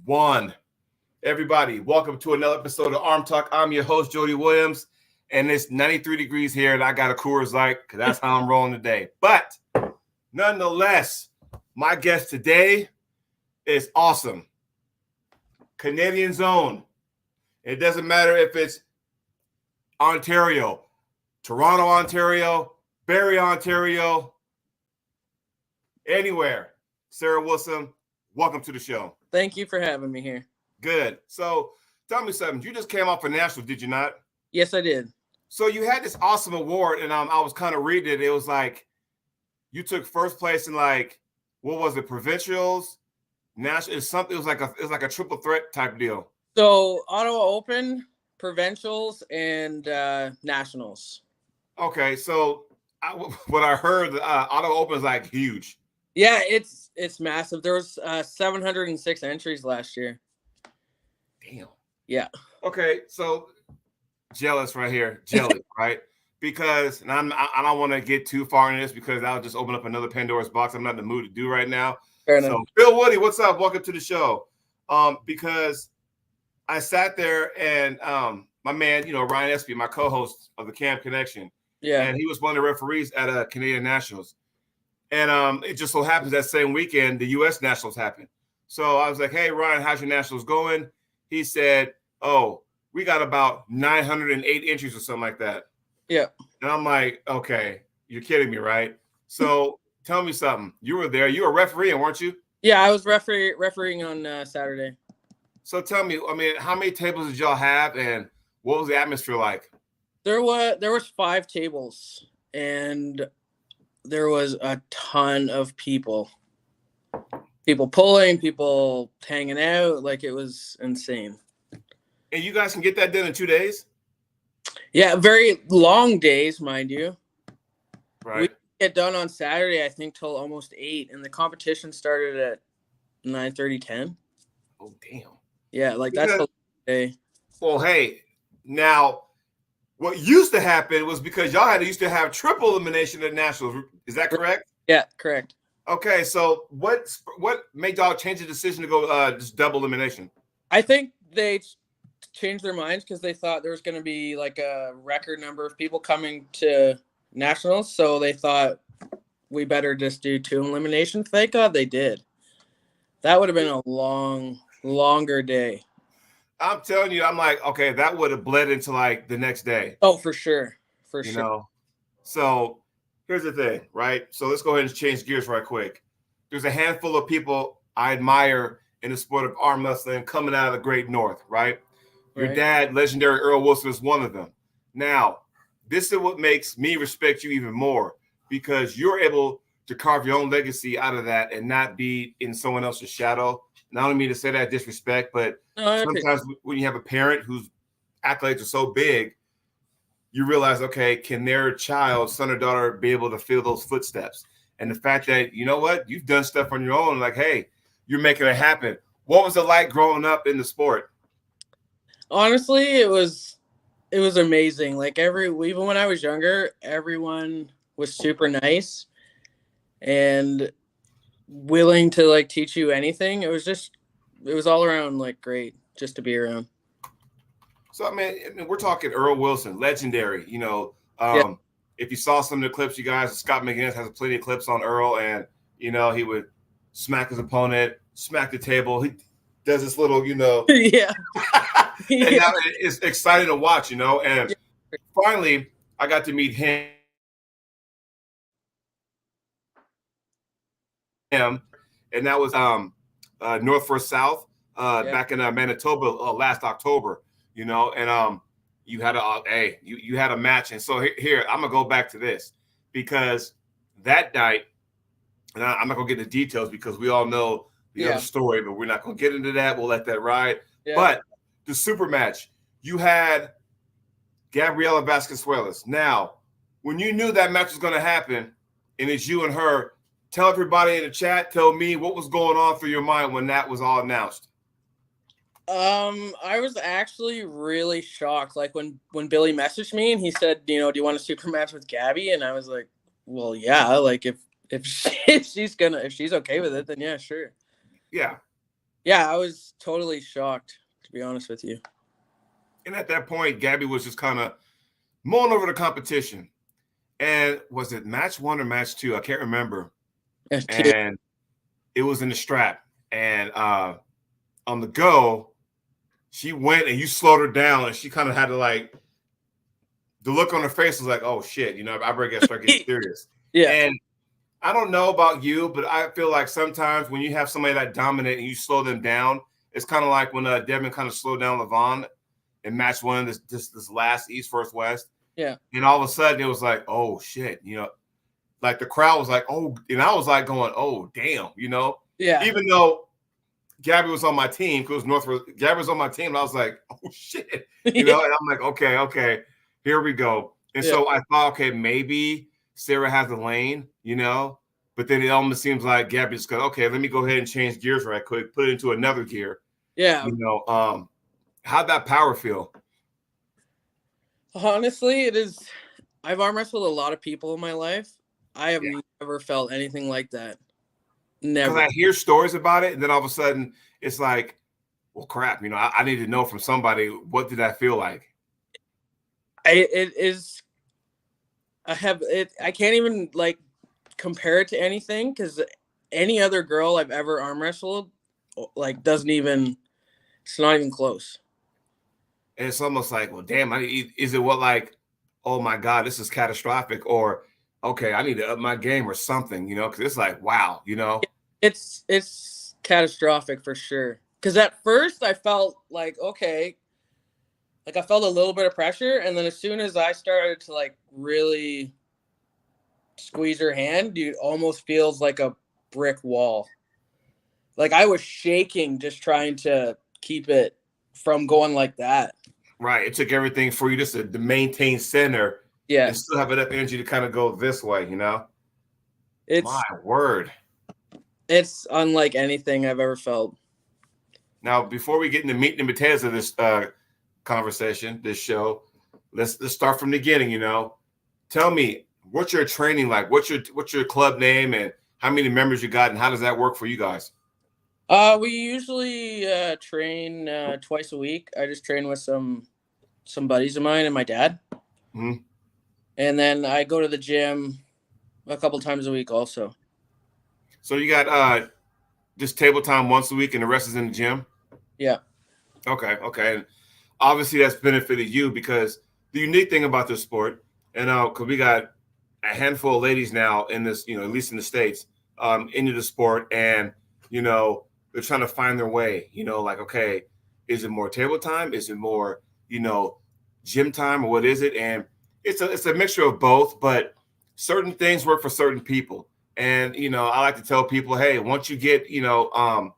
One. Everybody, welcome to another episode of ArmTalk. I'm your host, Jody Williams, and it's 93 degrees here, and I got a Coors Light because that's how I'm rolling today. But nonetheless, my guest today is awesome. Canadian Zone. It doesn't matter if it's Ontario, Toronto, Ontario, Barrie, Ontario, anywhere. Sarah Wilson, welcome to the show. Thank you for having me here. Good. So tell me something. You just came off a national, did you not? Yes, I did. So you had this awesome award, and I was kind of reading it. It was like you took first place in what was it, provincials, national? It's something. It was like a triple threat type deal. So Ottawa Open, provincials, and nationals. Okay, so what I heard, Ottawa Open is like huge. Yeah, it's massive. There was 706 entries last year. Damn. Yeah. Okay, so jealous right here, jealous, right? Because and I don't want to get too far into this because that'll just open up another Pandora's box. I'm not in the mood to do right now. Fair enough. So Bill Woody, what's up? Welcome to the show. Because I sat there and my man, Ryan Espy, my co-host of the Camp Connection, and he was one of the referees at Canadian Nationals. And it just so happens that same weekend the U.S. Nationals happened. So I was like, "Hey Ryan, how's your Nationals going?" He said, "Oh, we got about 908 entries or something like that." Yeah. And I'm like, "Okay, you're kidding me, right?" So tell me something. You were there. You were refereeing, weren't you? Yeah, I was refereeing on Saturday. So tell me, how many tables did y'all have, and what was the atmosphere like? There was 5 tables, and there was a ton of people. People pulling, people hanging out, like it was insane. And you guys can get that done in 2 days? Yeah, very long days, mind you. Right. We get done on Saturday, I think, till almost 8, and the competition started at 9:30, 10. Oh, damn. Yeah, that's a long day. Well, hey, now what used to happen was because y'all used to have triple elimination at Nationals. Is that correct? Yeah, correct. Okay, so what made y'all change the decision to go just double elimination? I think they changed their minds because they thought there was going to be like a record number of people coming to Nationals, so they thought we better just do 2 eliminations. Thank God they did. That would have been a longer day. I'm telling you, I'm like, okay, that would have bled into like the next day. Oh, for sure. You know? So here's the thing, right? So let's go ahead and change gears right quick. There's a handful of people I admire in the sport of arm wrestling coming out of the great north, right? Your dad, legendary Earl Wilson, is one of them. Now, this is what makes me respect you even more because you're able to carve your own legacy out of that and not be in someone else's shadow. And I don't mean to say that disrespect, but sometimes when you have a parent whose accolades are so big, you realize, okay, can their child, son or daughter, be able to fill those footsteps? And the fact that, you know what, you've done stuff on your own, like, hey, you're making it happen. What was it like growing up in the sport? Honestly, it was amazing. Like even when I was younger, everyone was super nice and willing to like teach you anything. It was all around like great just to be around. So I mean, we're talking Earl Wilson, legendary. If you saw some of the clips, you guys, Scott McGinnis has plenty of clips on Earl, and he would smack his opponent, smack the table. He does this little, yeah. And now it's exciting to watch, And finally, I got to meet him. And that was North for South back in Manitoba last October, and you had you had a match. And so here I'm gonna go back to this because that night, and I'm not gonna get into details because we all know the other story, but we're not gonna get into that. We'll let that ride. Yeah. But the super match, you had Gabriela Vasconcelos. Now, when you knew that match was gonna happen, and it's you and her, tell everybody in the chat, tell me what was going on through your mind when that was all announced. I was actually really shocked. Like when Billy messaged me and he said, do you want a super match with Gabby? And I was like, well, yeah, like if she's okay with it, then yeah, sure. Yeah. Yeah, I was totally shocked, to be honest with you. And at that point, Gabby was just kind of mulling over the competition. And was it match 1 or match 2? I can't remember. And it was in the strap. And on the go, she went and you slowed her down, and she kind of had to like, the look on her face was like, oh shit, you know, I better start getting serious. Yeah. And I don't know about you, but I feel like sometimes when you have somebody that dominate and you slow them down, it's kind of like when Devin kind of slowed down Levon in match 1, this last East versus West. Yeah. And all of a sudden it was like, oh shit, you know, like the crowd was like, oh, and I was like going, oh damn, you know. Yeah. Even though Gabby was on my team, because Gabby was on my team, and I was like, oh shit, you know. And I'm like, okay, here we go. And so I thought, okay, maybe Sarah has a lane, you know, but then it almost seems like Gabby just goes, okay, let me go ahead and change gears right quick, put it into another gear. Yeah. You know, how'd that power feel? Honestly, it is. I've arm wrestled a lot of people in my life. I have never felt anything like that. Never. Because I hear stories about it, and then all of a sudden it's like, well, crap, you know, I need to know from somebody, what did that feel like? It is. I can't even like compare it to anything, because any other girl I've ever arm wrestled like doesn't even. It's not even close. And it's almost like, well, damn, is it what like, oh my God, this is catastrophic, or okay, I need to up my game or something, you know, because it's like, wow, you know. It's catastrophic for sure. Because at first I felt like, okay, like I felt a little bit of pressure, and then as soon as I started to like really squeeze her hand, dude, almost feels like a brick wall. Like I was shaking just trying to keep it from going like that. Right. It took everything for you just to maintain center, and still have enough energy to kind of go this way, you know? My word. It's unlike anything I've ever felt. Now, before we get into meat and potatoes of this conversation, this show, let's start from the beginning, you know. Tell me, what's your training like? What's your club name, and how many members you got, and how does that work for you guys? We usually train twice a week. I just train with some buddies of mine and my dad. Mm-hmm. And then I go to the gym a couple times a week also. So you got just table time once a week and the rest is in the gym? Yeah. Okay. And obviously that's benefited you, because the unique thing about this sport, and because we got a handful of ladies now in this, you know, at least in the States, into the sport, and, you know, they're trying to find their way, you know, like, okay, is it more table time? Is it more, you know, gym time, or what is it? And it's a mixture of both, but certain things work for certain people. And, you know, I like to tell people, hey, once you get, you know,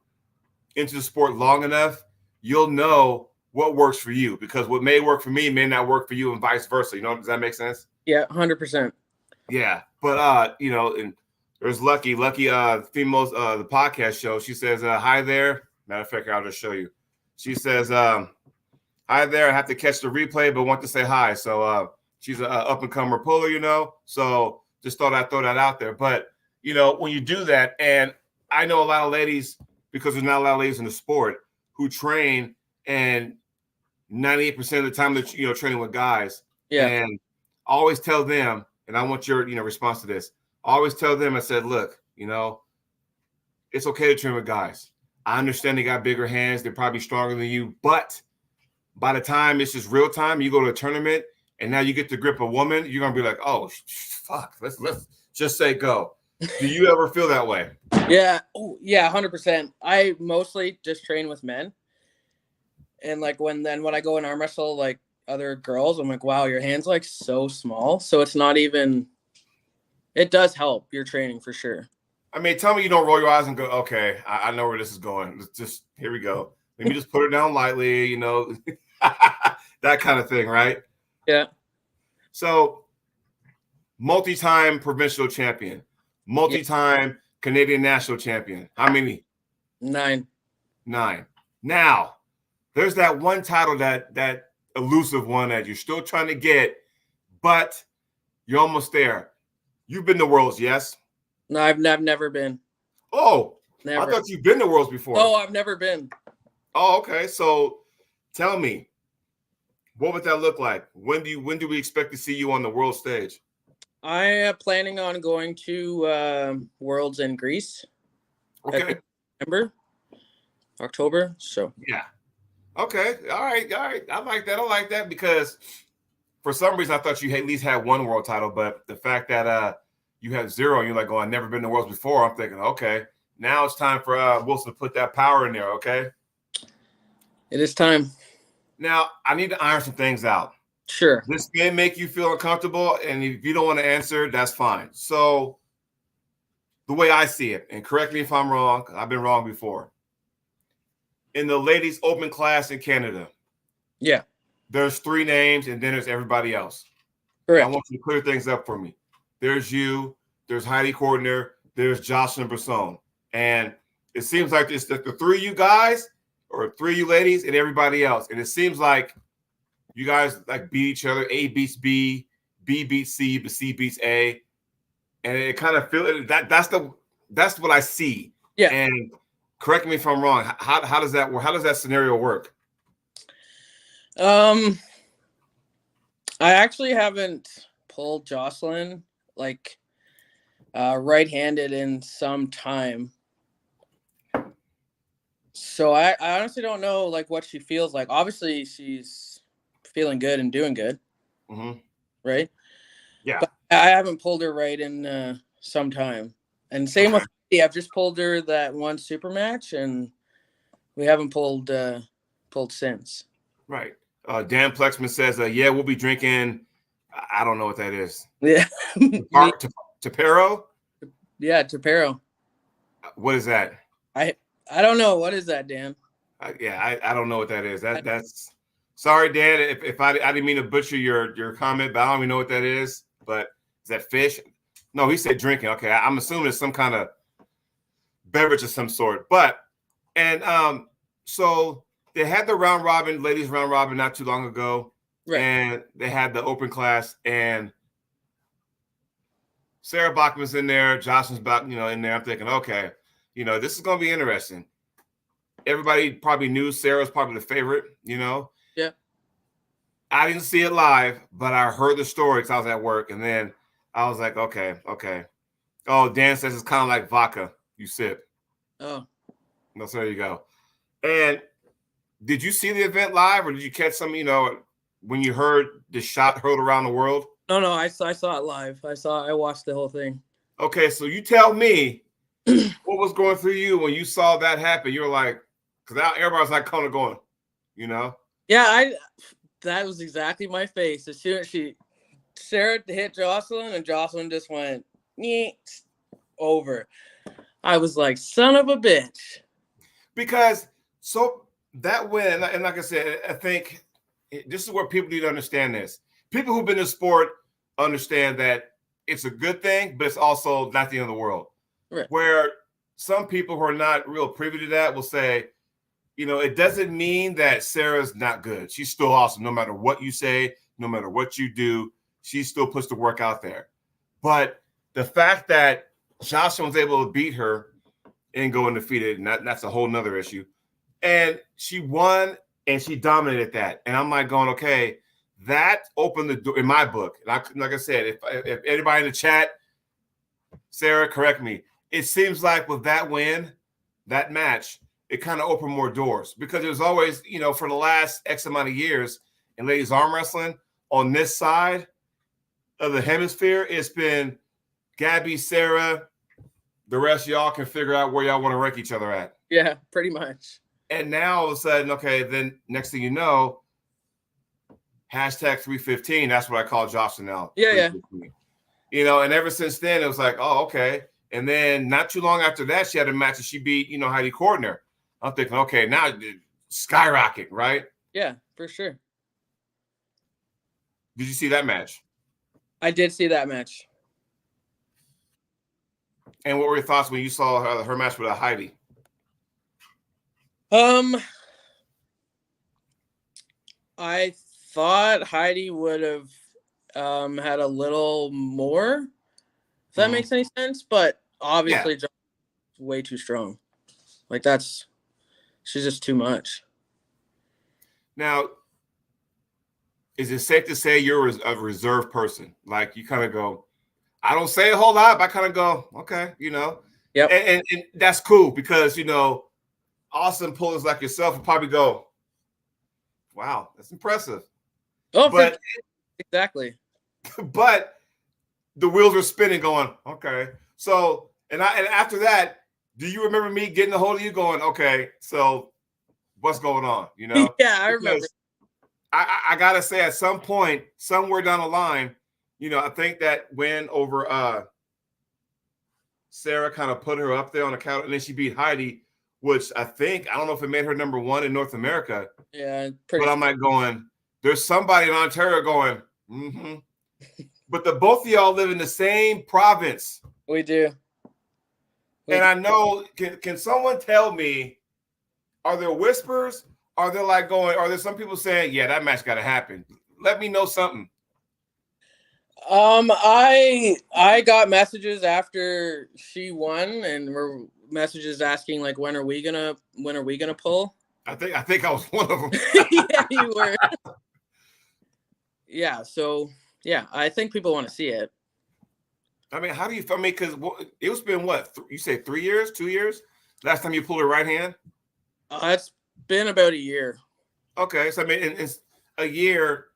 into the sport long enough, you'll know what works for you, because what may work for me may not work for you, and vice versa. You know, does that make sense? Yeah, 100%. Yeah. But, you know, and there's Lucky females, the podcast show. She says, hi there. Matter of fact, I'll just show you. She says, hi there. I have to catch the replay, but want to say hi. So she's an up-and-comer puller, you know. So just thought I'd throw that out there. But, you know, when you do that, and I know a lot of ladies, because there's not a lot of ladies in the sport, who train, and 98% of the time they're, you know, training with guys. Yeah. And I always tell them, and I want your, you know, response to this. I always tell them, I said, look, you know, it's okay to train with guys. I understand they got bigger hands. They're probably stronger than you. But by the time it's just real time, you go to a tournament and now you get to grip a woman, you're going to be like, oh, fuck, let's just say go. Do you ever feel that way? Yeah. Oh, yeah, 100%. I mostly just train with men. And like when I go and arm wrestle like other girls, I'm like, wow, your hand's like so small. So it's not even, it does help your training for sure. I mean, tell me you don't roll your eyes and go, okay, I know where this is going. Let's just, here we go. Let me just put her down lightly, you know, that kind of thing, right? Yeah. So, multi-time provincial champion, multi-time Canadian national champion. How many? 9. Now, there's that one title, that elusive one that you're still trying to get, but you're almost there. You've been to Worlds, yes? No, I've never been. Oh, never. I thought you've been to Worlds before. No, I've never been. Oh, okay. So tell me, what would that look like? When do we expect to see you on the world stage? I am planning on going to Worlds in Greece at the Okay. September, October. So Yeah. Okay. All right. All right. I like that. I like that because for some reason I thought you at least had one world title, but the fact that you have zero, and you're like, oh, I've never been to worlds before. I'm thinking, okay, now it's time for Wilson to put that power in there. Okay. it is time. Now I need to iron some things out. Sure. This may make you feel uncomfortable, and if you don't want to answer, that's fine. So the way I see it, and correct me if I'm wrong, I've been wrong before. In the ladies open class in Canada, Yeah. there's three names, and then there's everybody else. I Correct. want you to clear things up for me. There's you, there's Heidi Cordner, there's Jocelyn Brisson. And it seems like it's the three of you guys or three of you ladies and everybody else. And it seems like you guys like beat each other. A beats B, B beats C, but C beats A. And it kind of feels that's what I see. Yeah. And correct me if I'm wrong. How does that work? How does that scenario work? I actually haven't pulled Jocelyn like right-handed in some time. So I honestly don't know like what she feels like. Obviously she's feeling good and doing good, Mm-hmm. right? Yeah. But I haven't pulled her right in some time. And same Okay. with Heidi. I've just pulled her that one super match and we haven't pulled since. Right. Dan Plexman says, yeah, we'll be drinking. I don't know what that is. Yeah. Tapero? Yeah, Tapero. What is that? I don't know. What is that, Dan? I don't know what that is. That's sorry, Dan. If I didn't mean to butcher your comment, but I don't even know what that is. But is that fish? No, he said drinking. Okay, I'm assuming it's some kind of beverage of some sort. But and so they had the round robin, ladies round robin, not too long ago, Right. and they had the open class, and Sarah Bachman's in there, Jocelyn's back, in there. I'm thinking, okay, this is gonna be interesting. Everybody probably knew Sarah's probably the favorite, Yeah. I didn't see it live, but I heard the story because I was at work, and then I was like, okay. Oh, Dan says it's kind of like vodka. You sip. Oh. No, so there you go. And did you see the event live, or did you catch some, when you heard the shot hurled around the world? No, I saw it live. I watched the whole thing. Okay, so you tell me what was going through you when you saw that happen. You were like, because everybody's like kind of going, Yeah, that was exactly my face. As soon as Sarah hit Jocelyn, and Jocelyn just went over. I was like, son of a bitch. Because so that win, and like I said, I think this is where people need to understand this. People who've been in sport understand that it's a good thing, but it's also not the end of the world. Right. Where some people who are not real privy to that will say, it doesn't mean that Sarah's not good. She's still awesome. No matter what you say, no matter what you do, she still puts the work out there. But the fact that Jocelyn was able to beat her and go undefeated, and that's a whole nother issue. And she won and she dominated that. And I'm like going, okay, that opened the door in my book. And like I said, if anybody in the chat, Sarah, correct me. It seems like with that win, that match, it kind of opened more doors because it was always, for the last X amount of years in ladies arm wrestling on this side of the hemisphere, it's been Gabby, Sarah, the rest of y'all can figure out where y'all want to rank each other at. Yeah, pretty much. And now all of a sudden, okay, then next thing you know, hashtag 315. That's what I call Jocelyn now. Yeah. And ever since then, it was like, oh, okay. And then not too long after that, she had a match and she beat, Heidi Cordner. I'm thinking, okay, now skyrocket, right? Yeah, for sure. Did you see that match? I did see that match. And what were your thoughts when you saw her match with Heidi? I thought Heidi would have had a little more, if that makes any sense. But obviously, Jocelyn's way too strong. Like that's she's just too much. Now, is it safe to say you're a reserved person? Like you kind of go, I don't say a whole lot, but I kind of go, okay, Yep. And that's cool because, awesome pullers like yourself will probably go, wow, that's impressive. Oh, But exactly. but the wheels are spinning going, okay. So, and after that, do you remember me getting a hold of you going, okay, so what's going on, Yeah, I remember. I got to say at some point, somewhere down the line, I think that win over Sarah kind of put her up there on the count, and then she beat Heidi, which I don't know if it made her number one in North America. Yeah, but I'm like going, there's somebody in Ontario going, mm-hmm. But the both of y'all live in the same province. We do. And I know, can someone tell me, are there whispers? Are there some people saying, yeah, that match got to happen? Let me know something. I got messages after she won, and were messages asking like, when are we gonna pull? I think I was one of them. Yeah, you were. Yeah, so yeah, I think people want to see it. I mean, how do you? I mean, because it's been what you say, 3 years, 2 years? Last time you pulled her right hand? It's been about a year. Okay, so I mean, it's a year.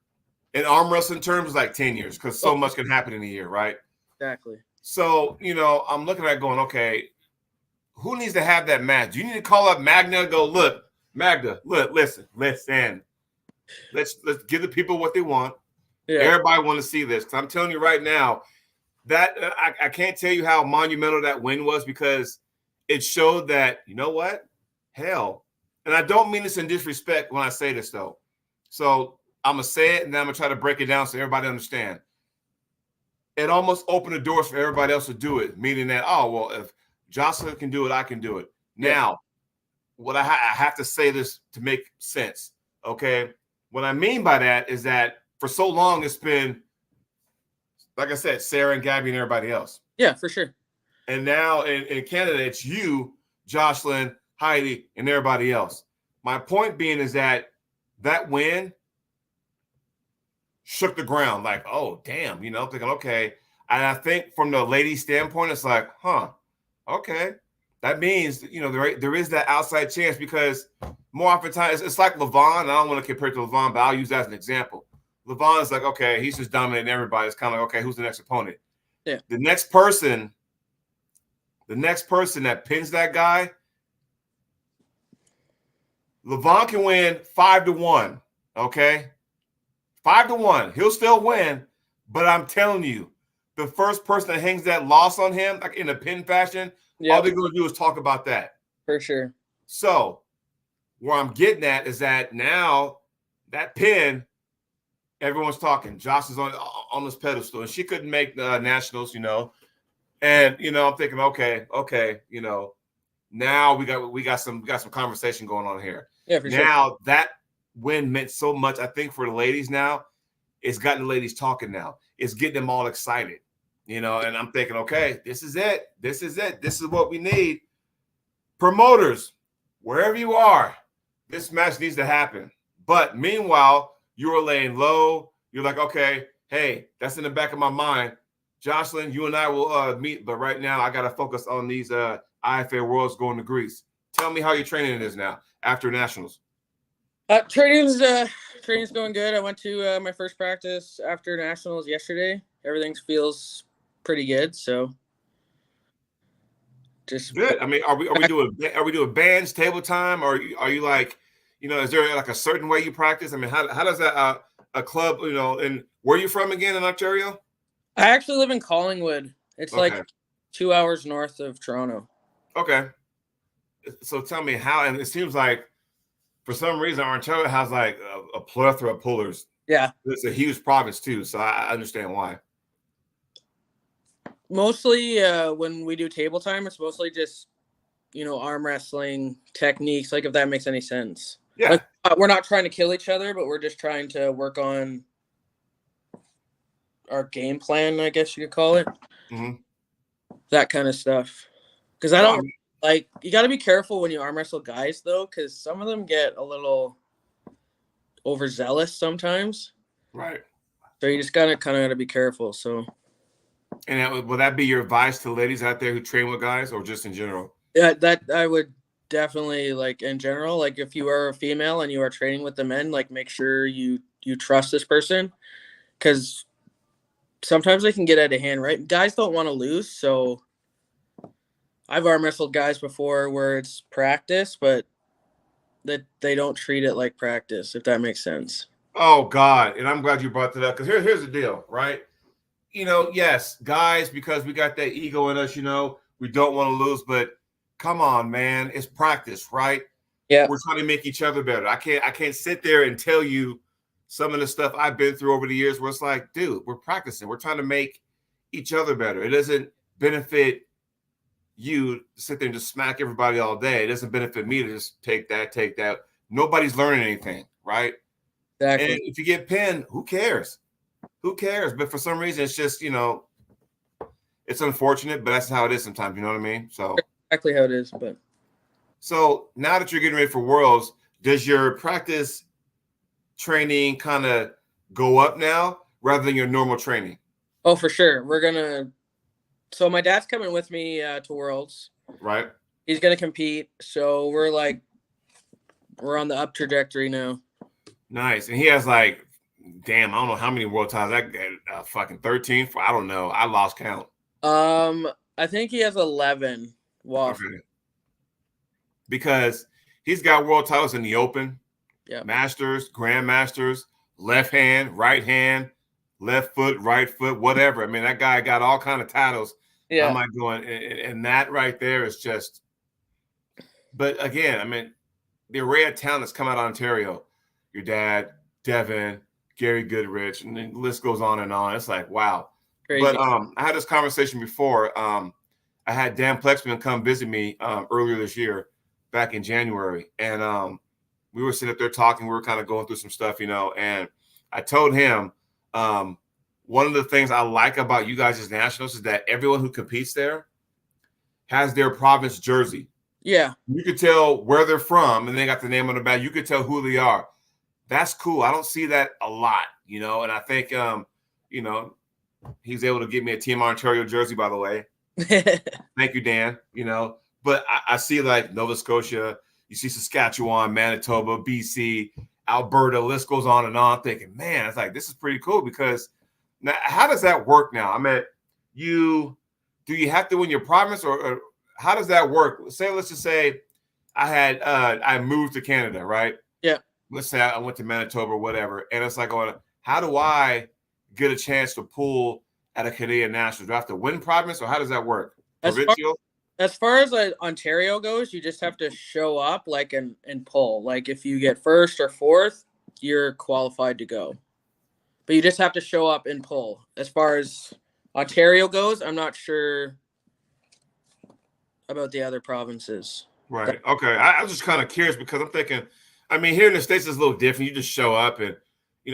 In arm wrestling terms, like 10 years, because so much can happen in a year, right? Exactly. So, I'm looking at it going, okay, who needs to have that match? You need to call up Magna and go, look, Magna, look, listen. Let's give the people what they want. Yeah. Everybody want to see this. Because I'm telling you right now, that I can't tell you how monumental that win was, because it showed that, you know what? Hell. And I don't mean this in disrespect when I say this, though. So I'm going to say it, and then I'm going to try to break it down so everybody understand. It almost opened the doors for everybody else to do it, meaning that, oh, well, if Jocelyn can do it, I can do it. Yeah. Now, what I have to say this to make sense, okay? What I mean by that is that for so long it's been, like I said, Sarah and Gabby and everybody else. Yeah, for sure. And now in Canada, it's you, Jocelyn, Heidi, and everybody else. My point being is that win shook the ground, like, oh, damn, thinking, okay. And I think from the ladies' standpoint, it's like, okay. That means, there is that outside chance, because more often times, it's like Levon. I don't want to compare it to Levon, but I'll use that as an example. Levon is like, okay, he's just dominating everybody. It's kind of like, okay, who's the next opponent? Yeah. The next person that pins that guy, Levon can win 5-1, okay? 5-1. He'll still win, but I'm telling you, the first person that hangs that loss on him, like in a pin fashion, all they're going to do is talk about that. For sure. So where I'm getting at is that now that pin, everyone's talking. Josh is on this pedestal, and she couldn't make nationals, And I'm thinking, okay, now we got some conversation going on here. Yeah, for now sure. That win meant so much, I think, for the ladies now. It's gotten the ladies talking now. It's getting them all excited, and I'm thinking, okay, this is it. This is it. This is what we need. Promoters, wherever you are, this match needs to happen. But meanwhile, you're laying low. You're like, okay, hey, that's in the back of my mind. Jocelyn, you and I will meet, but right now I got to focus on these IFA Worlds going to Greece. Tell me how your training is now after nationals. Training's going good. I went to my first practice after nationals yesterday. Everything feels pretty good, so just good. I mean, are we doing bands, table time, or are you like, is there like a certain way you practice? I mean, how does that a club, and where are you from again in Ontario? I actually live in Collingwood. It's like 2 hours north of Toronto. Okay. So tell me how, and it seems like for some reason Ontario has like a plethora of pullers. Yeah. It's a huge province too, so I understand why. Mostly when we do table time, it's mostly just, arm wrestling techniques, like if that makes any sense. Yeah. Like, we're not trying to kill each other, but we're just trying to work on our game plan, I guess you could call it. Mm-hmm. That kind of stuff. Because I don't Like, you got to be careful when you arm wrestle guys, though, because some of them get a little overzealous sometimes. Right. So you just gotta kind of got to be careful. So, And will that be your advice to ladies out there who train with guys, or just in general? yeah, that I would definitely, like, in general, like, if you are a female and you are training with the men, like, make sure you trust this person, because sometimes they can get out of hand, right? Guys don't want to lose, so I've arm wrestled guys before where it's practice, but that they don't treat it like practice, if that makes sense. Oh God, and I'm glad you brought that up, because here's the deal, right? Yes, guys, because we got that ego in us, we don't want to lose, but come on, man, it's practice, right? Yeah, We're trying to make each other better. I can't sit there and tell you some of the stuff I've been through over the years where it's like, dude, we're practicing. We're trying to make each other better. It doesn't benefit you to sit there and just smack everybody all day. It doesn't benefit me to just take that. Nobody's learning anything, right? And exactly. if you get pinned, who cares? Who cares? But for some reason, it's just, it's unfortunate, but that's how it is sometimes. You know what I mean? Exactly how it is. But So now that you're getting ready for Worlds, does your practice training kind of go up now rather than your normal training? oh, for sure, we're gonna. So my dad's coming with me to Worlds. Right. He's gonna compete. So we're on the up trajectory now. Nice. And he has like, damn, I don't know how many world titles that guy, fucking 13. I don't know. I lost count. I think he has 11. Wow. Okay. Because he's got world titles in the open, Yeah. masters, grandmasters, left hand, right hand, left foot, right foot, whatever. I mean, that guy got all kind of titles. Yeah. I'm like going, and that right there is just, but again, I mean, the array of talent that's come out of Ontario, your dad, Devin, Gary Goodrich, and the list goes on and on. It's like, wow. Crazy. But I had this conversation before. I had Dan Plexman come visit me earlier this year, back in January. And we were sitting up there talking. We were kind of going through some stuff, and I told him one of the things I like about you guys as nationals is that everyone who competes there has their province jersey. Yeah. You could tell where they're from, and they got the name on the back. You could tell who they are. That's cool. I don't see that a lot, and I think, he's able to get me a Team Ontario jersey, by the way. Thank you, Dan. But I see like Nova Scotia, you see Saskatchewan, Manitoba, BC, Alberta, list goes on and on. Thinking, man, it's like, this is pretty cool, because now, how does that work now? I mean, do you have to win your province, or how does that work? Let's just say I moved to Canada, right? Yeah. Let's say I went to Manitoba or whatever, and it's like, how do I get a chance to pull at a Canadian national? Do I have to win province, or how does that work? Provincial? As far as Ontario goes, you just have to show up, like, and pull. Like, if you get first or fourth, you're qualified to go. But you just have to show up and pull. As far as Ontario goes, I'm not sure about the other provinces. Right. Okay. I was just kind of curious, because I'm thinking, I mean, here in the States, it's a little different. You just show up, and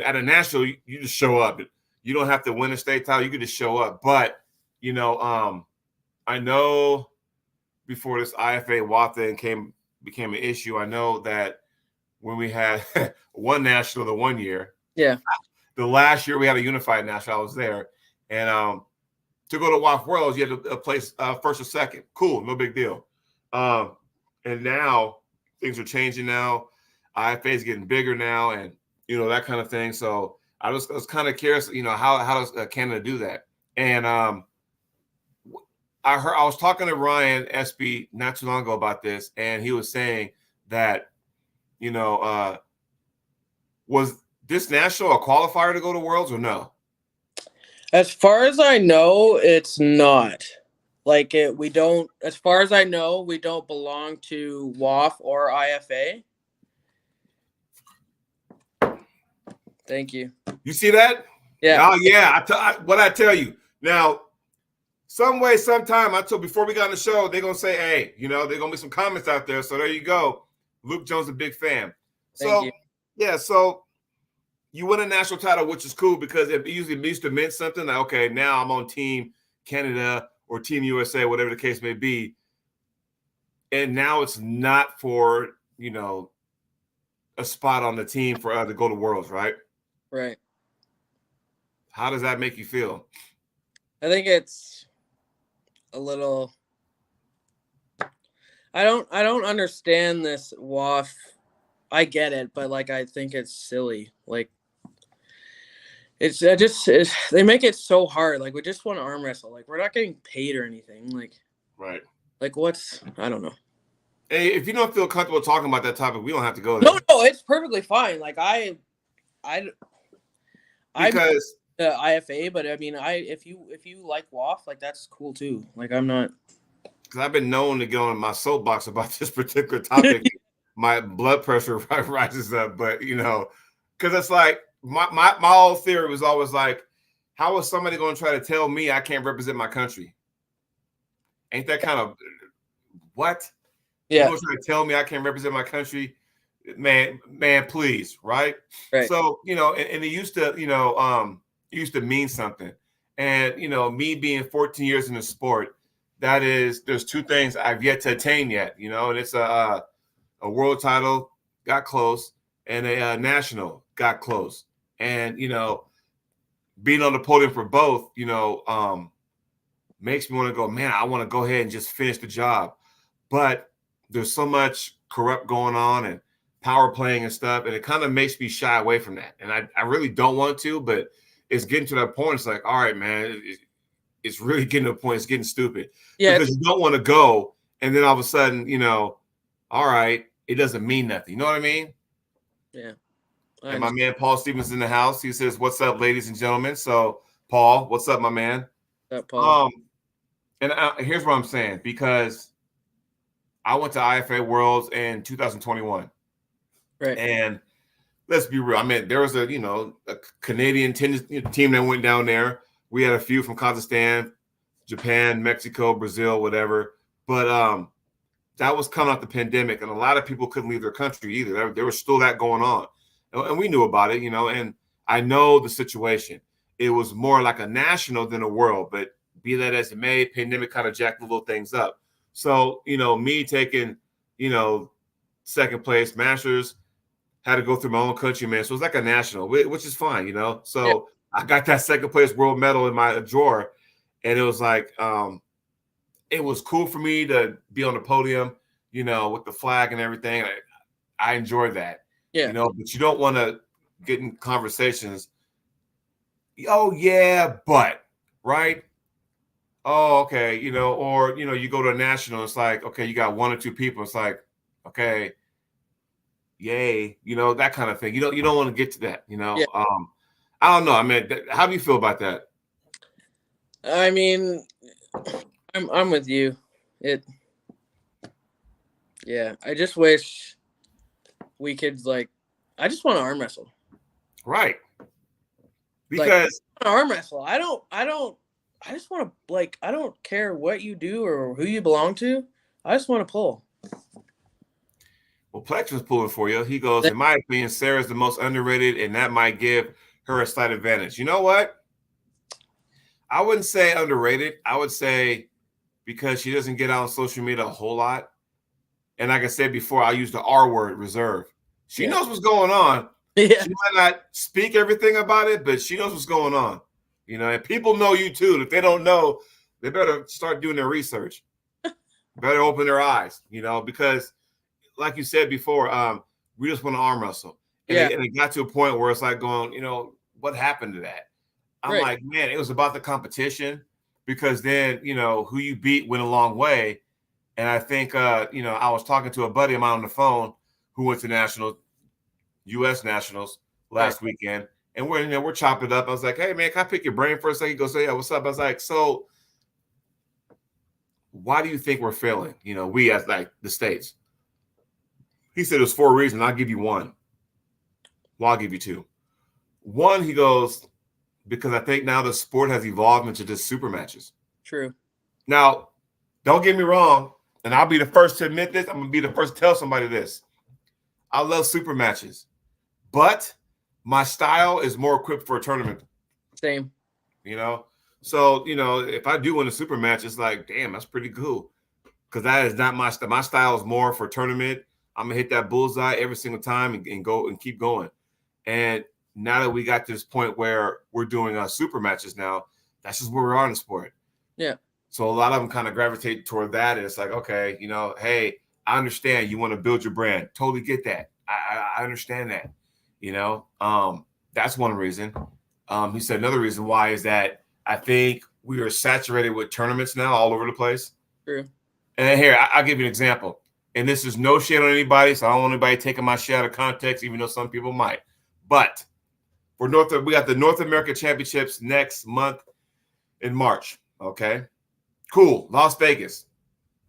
at a national, you just show up. You don't have to win a state title. You can just show up. But, I know before this IFA WA thing became an issue, I know that when we had one national the one year, yeah, the last year we had a unified national, I was there, and to go to WAF Worlds, you had to place first or second. Cool, no big deal. And now things are changing now. IFA is getting bigger now, and that kind of thing. So I was kind of curious, how does Canada do that? And I was talking to Ryan Espy not too long ago about this, and he was saying that, was this national a qualifier to go to Worlds or no? As far as I know, it's not. Like, we don't. As far as I know, we don't belong to WAF or IFA. Thank you. You see that? Yeah. Oh yeah. What I tell you now. Some way, sometime, before we got on the show, they're gonna say, hey, there's gonna be some comments out there. So there you go. Luke Jones, a big fan. Thank you. Yeah, so you win a national title, which is cool, because it usually means to mean something. Like, okay, now I'm on Team Canada or Team USA, whatever the case may be. and now it's not for a spot on the team for to go to Worlds, right? Right. How does that make you feel? I think it's a little. I don't understand this WAF. I get it, but like I think it's silly. Like they make it so hard. Like we just want to arm wrestle. Like we're not getting paid or anything. Right. Like what's I don't know. Hey, if you don't feel comfortable talking about that topic, we don't have to go No, there. no, it's perfectly fine. Like I'm Because the IFA, but I mean, if you like WAF, like that's cool too. Like I'm not. I've been known to get on my soapbox about this particular topic. My blood pressure rises up, but because it's like my whole theory was always like, how is somebody going to try to tell me I can't represent my country? Ain't that kind of what? Yeah. You're going to try to tell me I can't represent my country? Man, please, right? Right. So, and it used to, it used to mean something. And, me being 14 years in the sport, there's two things I've yet to attain yet, and it's a world title, got close, and a national, got close. And, being on the podium for both, makes me want to go, man, I want to go ahead and just finish the job. But there's so much corrupt going on and power playing and stuff, and it kind of makes me shy away from that. And I really don't want to, but it's getting to that point. It's like, all right, man, it's really getting to a point. It's getting stupid because you don't want to go, and then all of a sudden, all right, it doesn't mean nothing. You know what I mean? Yeah. And my man Paul Stevens in the house. He says, "What's up, ladies and gentlemen?" So, Paul, what's up, my man? What's up, Paul? And here's what I'm saying, because I went to IFA Worlds in 2021. Right. And let's be real. I mean, there was a Canadian tennis team that went down there. We had a few from Kazakhstan, Japan, Mexico, Brazil, whatever. But that was coming out the pandemic, and a lot of people couldn't leave their country either. There was still that going on. And we knew about it, and I know the situation. It was more like a national than a world, but be that as it may, pandemic kind of jacked the little things up. So, me taking, second place Masters, had to go through my own country, man. So it was like a national, which is fine, So Yeah. I got that second place world medal in my drawer, and it was like, it was cool for me to be on the podium, with the flag and everything. I enjoyed that, Yeah. But you don't want to get in conversations. Oh yeah, but right. Oh, okay, or you go to a national. It's like, okay, you got one or two people. It's like, okay, yay, that kind of thing. You don't want to get to that, Yeah. I don't know. I mean, how do you feel about that? I mean, I'm with you. Yeah. I just wish we could I just want to arm wrestle. Right. Because arm wrestle. I just want to I don't care what you do or who you belong to. I just want to pull. Well, Plex was pulling for you. He goes, in my opinion, Sarah's the most underrated, and that might give her a slight advantage. You know what? I wouldn't say underrated. I would say because she doesn't get out on social media a whole lot. And like I said before, I use the R word, reserve. She knows what's going on. Yeah. She might not speak everything about it, but she knows what's going on. And people know you too. If they don't know, they better start doing their research. Better open their eyes, because like you said before, we just want to arm wrestle. And, it got to a point where it's like going, what happened to that? I'm like, man, it was about the competition, because then, who you beat went a long way. And I think, I was talking to a buddy of mine on the phone who went to U.S. Nationals last weekend. And we're chopping it up. I was like, hey, man, can I pick your brain for a second? He goes, yeah, what's up? I was like, so why do you think we're failing? We as like the States. He said there's 4 reasons. I'll give you one. Well, I'll give you 2. One, he goes, because I think now the sport has evolved into just super matches. True. Now, don't get me wrong, and I'll be the first to admit this. I'm going to be the first to tell somebody this. I love super matches, but my style is more equipped for a tournament. Same. So, if I do win a super match, it's like, damn, that's pretty cool. because that is not my style. My style is more for tournament. I'm gonna hit that bullseye every single time and go and keep going. And now that we got to this point where we're doing super matches now, that's just where we are in the sport. Yeah. So a lot of them kind of gravitate toward that. And it's like, okay, hey, I understand you want to build your brand. Totally get that. I understand that. That's one reason. He said another reason why is that I think we are saturated with tournaments now all over the place. True. And here, I'll give you an example. And this is no shit on anybody, so I don't want anybody taking my shit out of context, even though some people might. But we got the North America Championships next month in March. Okay, cool. Las Vegas,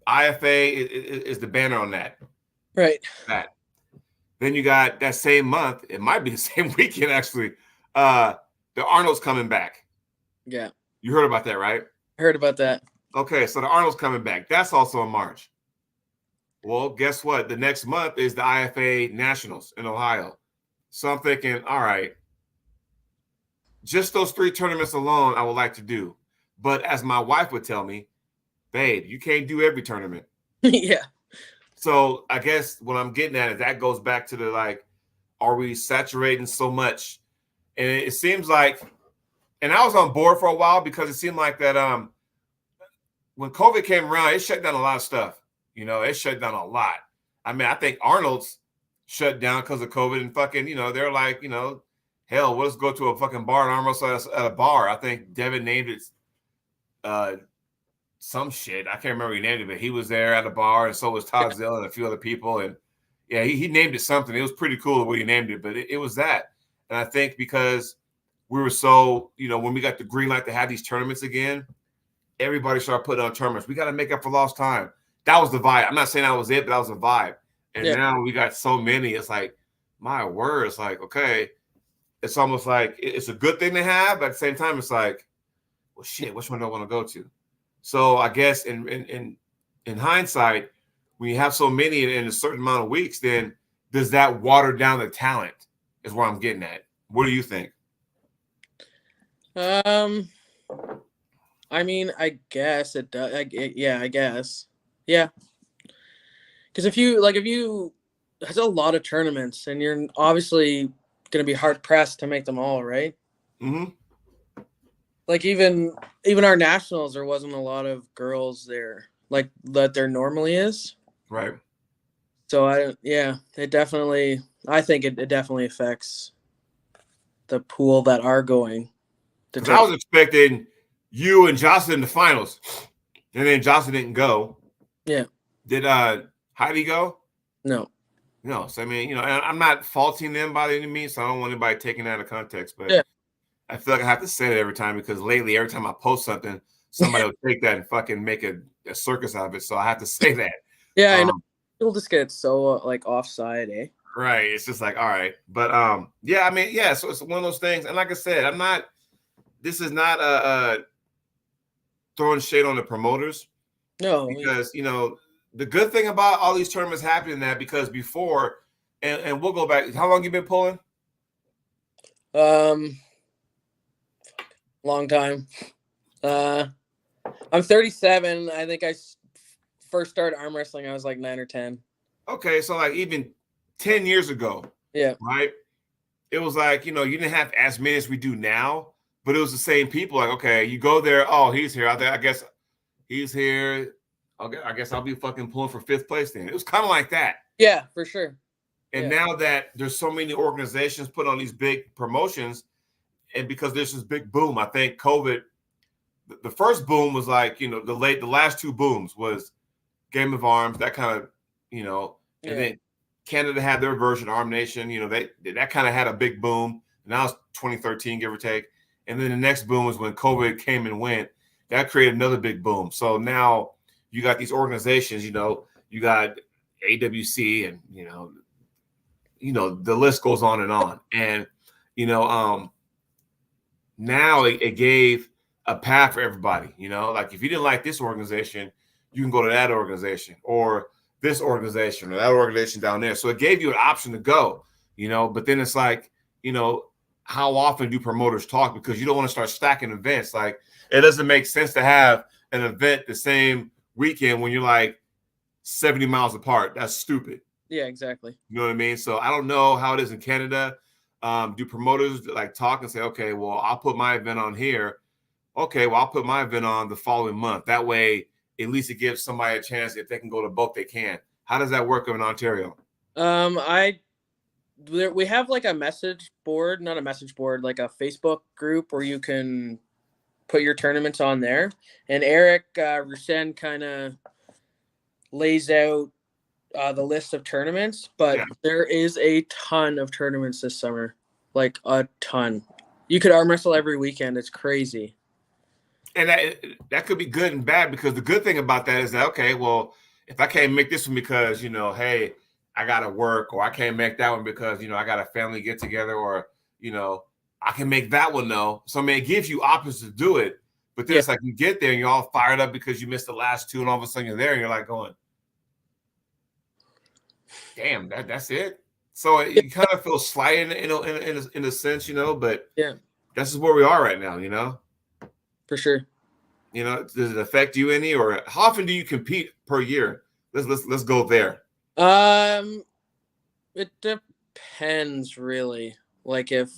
IFA is the banner on that. Right. That. Then you got that same month. It might be the same weekend actually. The Arnold's coming back. Yeah. You heard about that, right? Heard about that. Okay, so the Arnold's coming back. That's also in March. Well, guess what? The next month is the IFA Nationals in Ohio. So I'm thinking, all right, just those 3 tournaments alone I would like to do. But as my wife would tell me, babe, you can't do every tournament. Yeah. So I guess what I'm getting at is that goes back to the are we saturating so much? And it seems like, and I was on board for a while because it seemed like that when COVID came around, it shut down a lot of stuff. It shut down a lot. I mean, I think Arnold's shut down because of COVID and fucking, they're like, hell, let's go to a fucking bar and arm wrestle at a bar. I think Devin named it some shit. I can't remember he named it, but he was there at a bar and so was Todd Zill and a few other people. And yeah, he named it something. It was pretty cool the way he named it, but it was that. And I think because we were so, when we got the green light to have these tournaments again, everybody started putting on tournaments. We got to make up for lost time. That was the vibe. I'm not saying that was it, but that was the vibe. And now we got so many. It's like, my word. It's like, okay. It's almost like it's a good thing to have, but at the same time, it's like, well, shit, which one do I want to go to? So I guess in hindsight, when you have so many in a certain amount of weeks, then does that water down the talent? Is where I'm getting at. What do you think? I mean, I guess it does. I guess. Yeah. Because if you there's a lot of tournaments, and you're obviously going to be hard pressed to make them all, right? Mm-hmm. Like even our nationals, there wasn't a lot of girls there like that there normally is. Right. So it definitely. I think it definitely affects the pool that are going. Because I was expecting you and Jocelyn in the finals, and then Jocelyn didn't go. Yeah. Did Heidi go? No. No. So I mean, I'm not faulting them by any means. So I don't want anybody taking that out of context. But I feel like I have to say it every time because lately, every time I post something, somebody will take that and fucking make a circus out of it. So I have to say that. Yeah, I know. People just get so offside, eh? Right. It's just like, all right. But I mean, yeah, so it's one of those things. And like I said, this is not throwing shade on the promoters. No. Because, the good thing about all these tournaments happening that because before, and we'll go back, how long you been pulling? Long time. I'm 37. I think I first started arm wrestling. I was like 9 or 10. Okay, so like even 10 years ago. Yeah. Right? It was like, you didn't have as many as we do now, but it was the same people. Like, okay, you go there. Oh, he's here. I guess he's here. Okay, I guess I'll be fucking pulling for 5th place then. It was kind of like that. Yeah, for sure. And now that there's so many organizations put on these big promotions, and because there's this big boom, I think COVID, the first boom was like, the last 2 booms was Game of Arms, that kind of, and then Canada had their version, Arm Nation, that kind of had a big boom. And that was 2013, give or take. And then the next boom was when COVID came and went. That created another big boom. So now you got these organizations, you got AWC and, the list goes on. And, now it gave a path for everybody, like if you didn't like this organization, you can go to that organization or this organization or that organization down there. So it gave you an option to go, but then it's like, how often do promoters talk? Because you don't want to start stacking events. Like it doesn't make sense to have an event the same weekend when you're like, 70 miles apart. That's stupid. Yeah, exactly. You know what I mean? So I don't know how it is in Canada. Do promoters like talk and say, okay, well, I'll put my event on here. Okay, well, I'll put my event on the following month. That way, at least it gives somebody a chance. If they can go to both, they can. How does that work in Ontario? We have like a message board, not a message board, like a Facebook group where you can put your tournaments on there. And Eric Roussen kind of lays out the list of tournaments, but there is a ton of tournaments this summer, like a ton. You could arm wrestle every weekend. It's crazy. And that could be good and bad, because the good thing about that is that, okay, well, if I can't make this one because, hey, I got to work, or I can't make that one because, I got a family get together, or, I can make that one though. So, I mean, it gives you options to do it. But then it's like you get there and you're all fired up because you missed the last two, and all of a sudden you're there and you're like going, damn, that's it. So you kind of feel slighted in a sense, but this is where we are right now, For sure. Does it affect you any, or how often do you compete per year? Let's go there. It depends really. Like if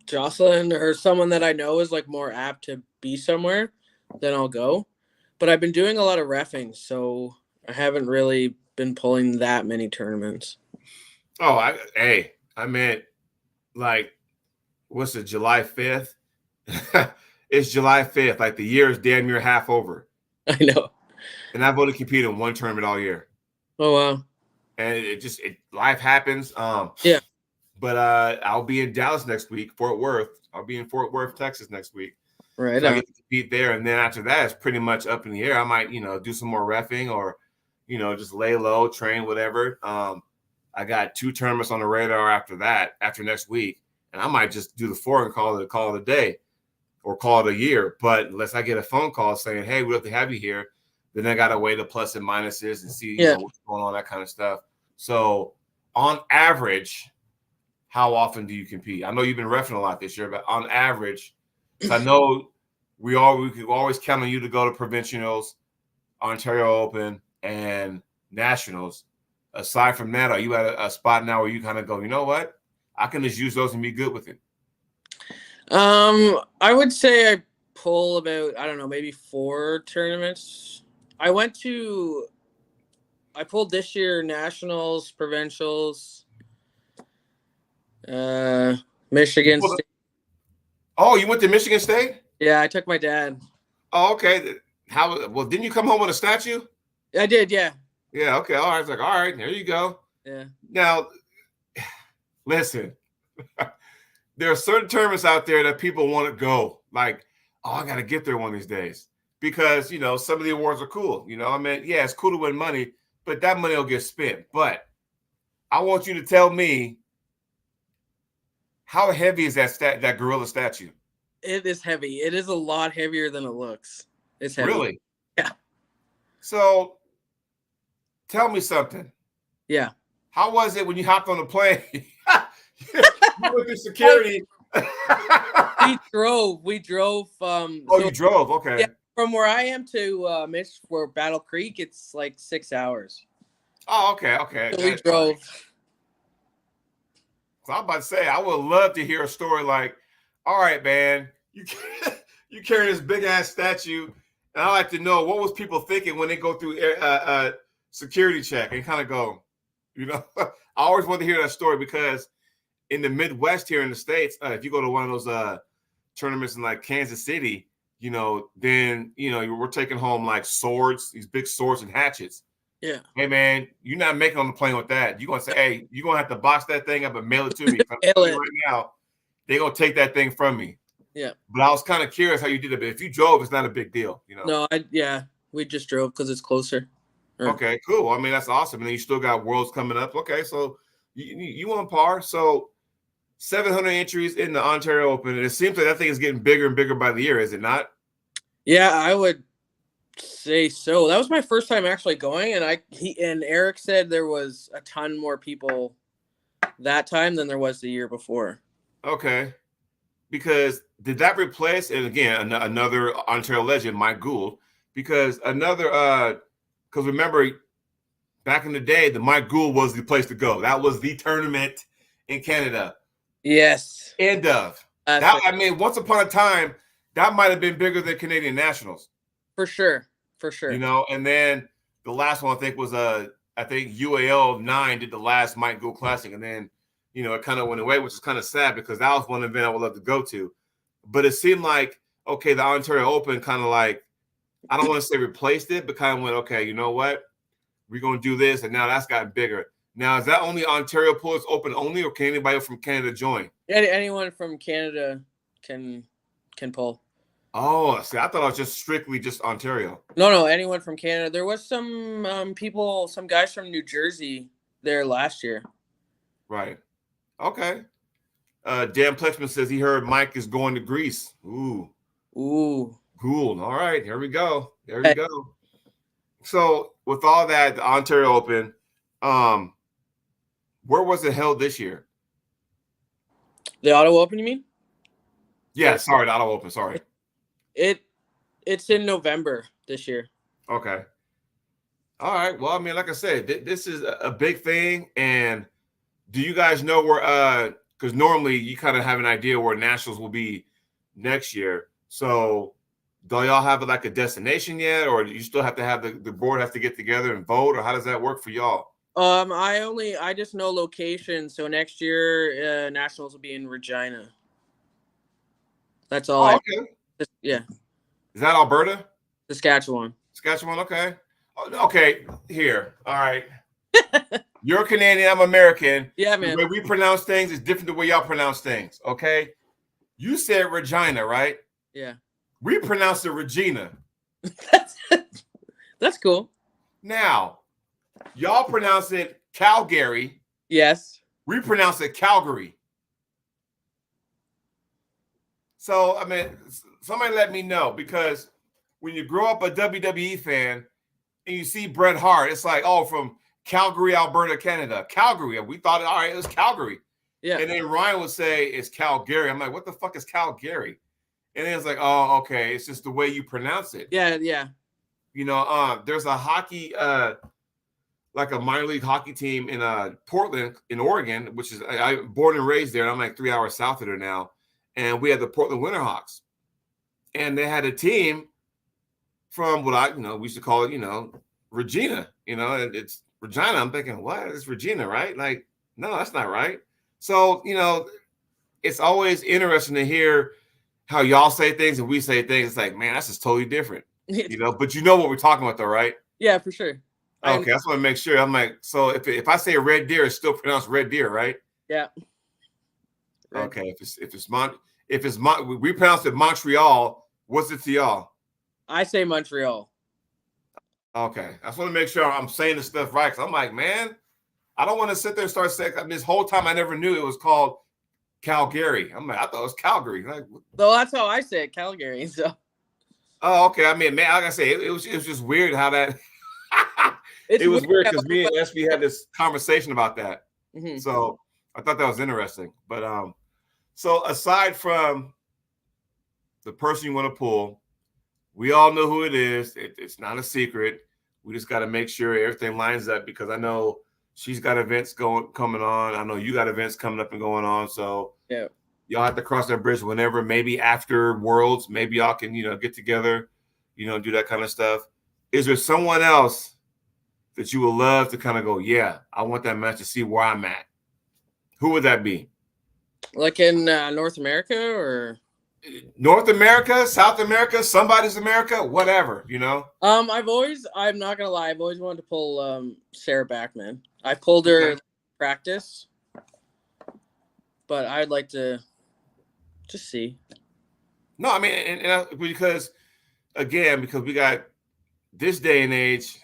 Jocelyn or someone that I know is like more apt to be somewhere, then I'll go. But I've been doing a lot of reffing, so I haven't really been pulling that many tournaments. Oh, I meant like, what's it, July 5th? It's July 5th. Like the year is damn near half over. I know. And I've only competed in one tournament all year. Oh, wow. And life happens. Yeah. But I'll be in Dallas next week, Fort Worth. I'll be in Fort Worth, Texas next week. Right. So I get to compete there. And then after that, it's pretty much up in the air. I might, do some more reffing, or, just lay low, train, whatever. I got 2 tournaments on the radar after next week. And I might just do the 4 and call it a day, or call it a year. But unless I get a phone call saying, hey, we'd love to have you here, then I got to weigh the plus and minuses and see what's going on, that kind of stuff. So on average, how often do you compete? I know you've been reffing a lot this year, but on average, I know we could always count on you to go to provincials, Ontario Open, and nationals. Aside from that, are you at a spot now where you kind of go, you know what? I can just use those and be good with it? I would say I pull about, I don't know, maybe 4 tournaments. I pulled this year nationals, provincials, Michigan State. Oh, you went to Michigan State? Yeah, I took my dad. Oh, okay. Well, didn't you come home with a statue? I did, yeah. Yeah, okay. All right. It's like, all right, there you go. Yeah. Now, listen, there are certain tournaments out there that people want to go. Like, oh, I got to get there one of these days. Because, some of the awards are cool. I mean, yeah, it's cool to win money, but that money will get spent. But I want you to tell me, how heavy is that gorilla statue? It is heavy. It is a lot heavier than it looks. It's heavy. Really? Yeah. So tell me something. Yeah. How was it when you hopped on the plane? You went through security. We drove. You drove? Okay. Yeah, from where I am to for Battle Creek, it's like 6 hours. Oh, okay. So we drove. So I'm about to say, I would love to hear a story like, all right, man, you carry this big ass statue, and I like to know what was people thinking when they go through security check and kind of go, I always want to hear that story, because in the Midwest here in the States, if you go to one of those tournaments in like Kansas City, then we're taking home like swords, these big swords and hatchets. Yeah. Hey man, you're not making on the plane with that. You're gonna say, hey, you're gonna have to box that thing up and mail it to me. I'm telling you right now, they're gonna take that thing from me. Yeah. But I was kind of curious how you did it. But if you drove, it's not a big deal, No, we just drove because it's closer. Okay, cool. I mean, that's awesome. And then you still got Worlds coming up. Okay, so you on par. So 700 entries in the Ontario Open, and it seems like that thing is getting bigger and bigger by the year, is it not? Yeah, I would say so. That was my first time actually going, and Eric said there was a ton more people that time than there was the year before. Okay, because did that replace? And again, another Ontario legend, Mike Gould, because another because remember, back in the day, the Mike Gould was the place to go. That was the tournament in Canada. Yes. End of. That, I mean, once upon a time, that might have been bigger than Canadian Nationals. For sure. For sure. You know, and then the last one I think was I think UAL 9 did the last Mike Gould Classic, and then, you know, it kind of went away, which is kind of sad because that was one event I would love to go to. But it seemed like, okay, the Ontario Open kind of like, I don't want to say replaced it, but kind of went, okay, you know what? We're going to do this, and now that's gotten bigger. Now, is that only Ontario Pool is open only, or can anybody from Canada join? Anyone from Canada can pull. Oh, see, I thought it was just strictly just Ontario. No, anyone from Canada. There was some people, some guys from New Jersey there last year. Right. Okay. Dan Plexman says he heard Mike is going to Greece. Ooh. Cool. All right, here we go. There we go. So with all that, the Ontario Open, where was it held this year? The Ottawa Open, you mean? Yeah, sorry, the Ottawa Open. Sorry. It's in November this year. Okay. All right. Well, I mean, like I said, this is a big thing. And do you guys know where? Because normally you kind of have an idea where nationals will be next year. So, do y'all have like a destination yet, or do you still have to have the board have to get together and vote, or how does that work for y'all? I just know location. So next year, nationals will be in Regina. That's all. Okay. Yeah. Is that Alberta? Saskatchewan. Okay. Okay. Here. All right. You're Canadian. I'm American. Yeah, man. The way we pronounce things is different the way y'all pronounce things. Okay. You said Regina, right? Yeah. We pronounce it Regina. That's cool. Now, y'all pronounce it Calgary. Yes. We pronounce it Calgary. So, I mean, somebody let me know, because when you grow up a WWE fan and you see Bret Hart, it's like, oh, from Calgary, Alberta, Canada. Calgary. We thought, all right, it was Calgary. Yeah. And then Ryan would say it's Calgary. I'm like, what the fuck is Calgary? And then it's like, oh, okay. It's just the way you pronounce it. Yeah, yeah. You know, there's a hockey, like a minor league hockey team in Portland, in Oregon, which is I'm born and raised there. And I'm like 3 hours south of there now. And we had the Portland Winterhawks. And they had a team from what we used to call it, Regina. And it's Regina. I'm thinking, what? It's Regina, right? Like, no, that's not right. So, it's always interesting to hear how y'all say things and we say things. It's like, man, that's just totally different. But you know what we're talking about, though, right? Yeah, for sure. Okay, I just want to make sure. I'm like, so if I say red deer, it's still pronounced red deer, right? Yeah. Red. Okay, we pronounce it Montreal. What's it to y'all? I say Montreal. Okay, I just want to make sure I'm saying this stuff right, because I'm like, man, I don't want to sit there and start saying. This whole time I never knew it was called Calgary. I'm like, I thought it was Calgary. Like, well, that's how I say it, Calgary. So. Oh, okay. I mean, man, like I say, it was just weird how that. It was weird because me and SB had this conversation about that. Mm-hmm. So I thought that was interesting. But so aside from the person you want to pull, we all know who it is. It's not a secret. We just got to make sure everything lines up, because I know she's got events coming on. I know you got events coming up and going on. So yeah, y'all have to cross that bridge whenever. Maybe after Worlds, maybe y'all can get together, do that kind of stuff. Is there someone else that you would love to kind of go, yeah, I want that match to see where I'm at? Who would that be? Like in North America or? North America, South America, somebody's America, whatever, I'm not gonna lie, I've always wanted to pull Sarah Backman. I pulled her in practice, but I'd like to just see. No, I mean, and because we got this day and age,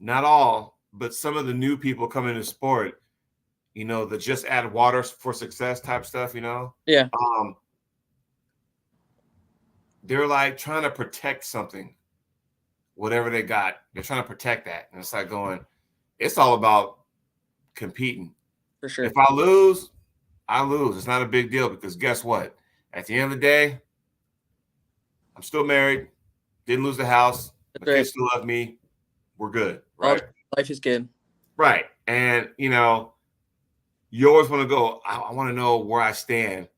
not all, but some of the new people coming into sport, the just add water for success type stuff, Yeah. They're like trying to protect something, whatever they got. They're trying to protect that. And it's like it's all about competing. For sure. If I lose, I lose. It's not a big deal, because guess what? At the end of the day, I'm still married. Didn't lose the house. My kids still love me. we're good, All right? life is good. Right. And, you always want to go, I want to know where I stand,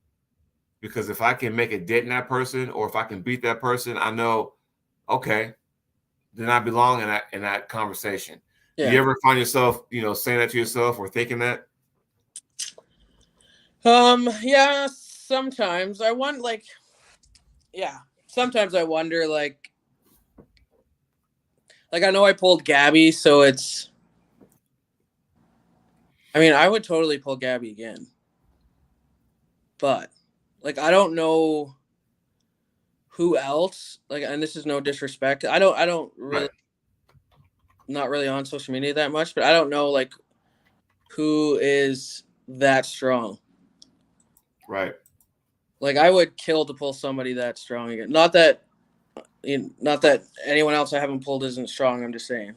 because if I can make a dent in that person, or if I can beat that person, I know, okay, then I belong in that conversation. Yeah. Do you ever find yourself, saying that to yourself or thinking that? Yeah, sometimes I want sometimes I wonder I know I pulled Gabby, so I would totally pull Gabby again. But I don't know who else, and this is no disrespect. I don't really, Right. not really on social media that much, but I don't know who is that strong. Right. I would kill to pull somebody that strong again. Not that anyone else I haven't pulled isn't strong. I'm just saying.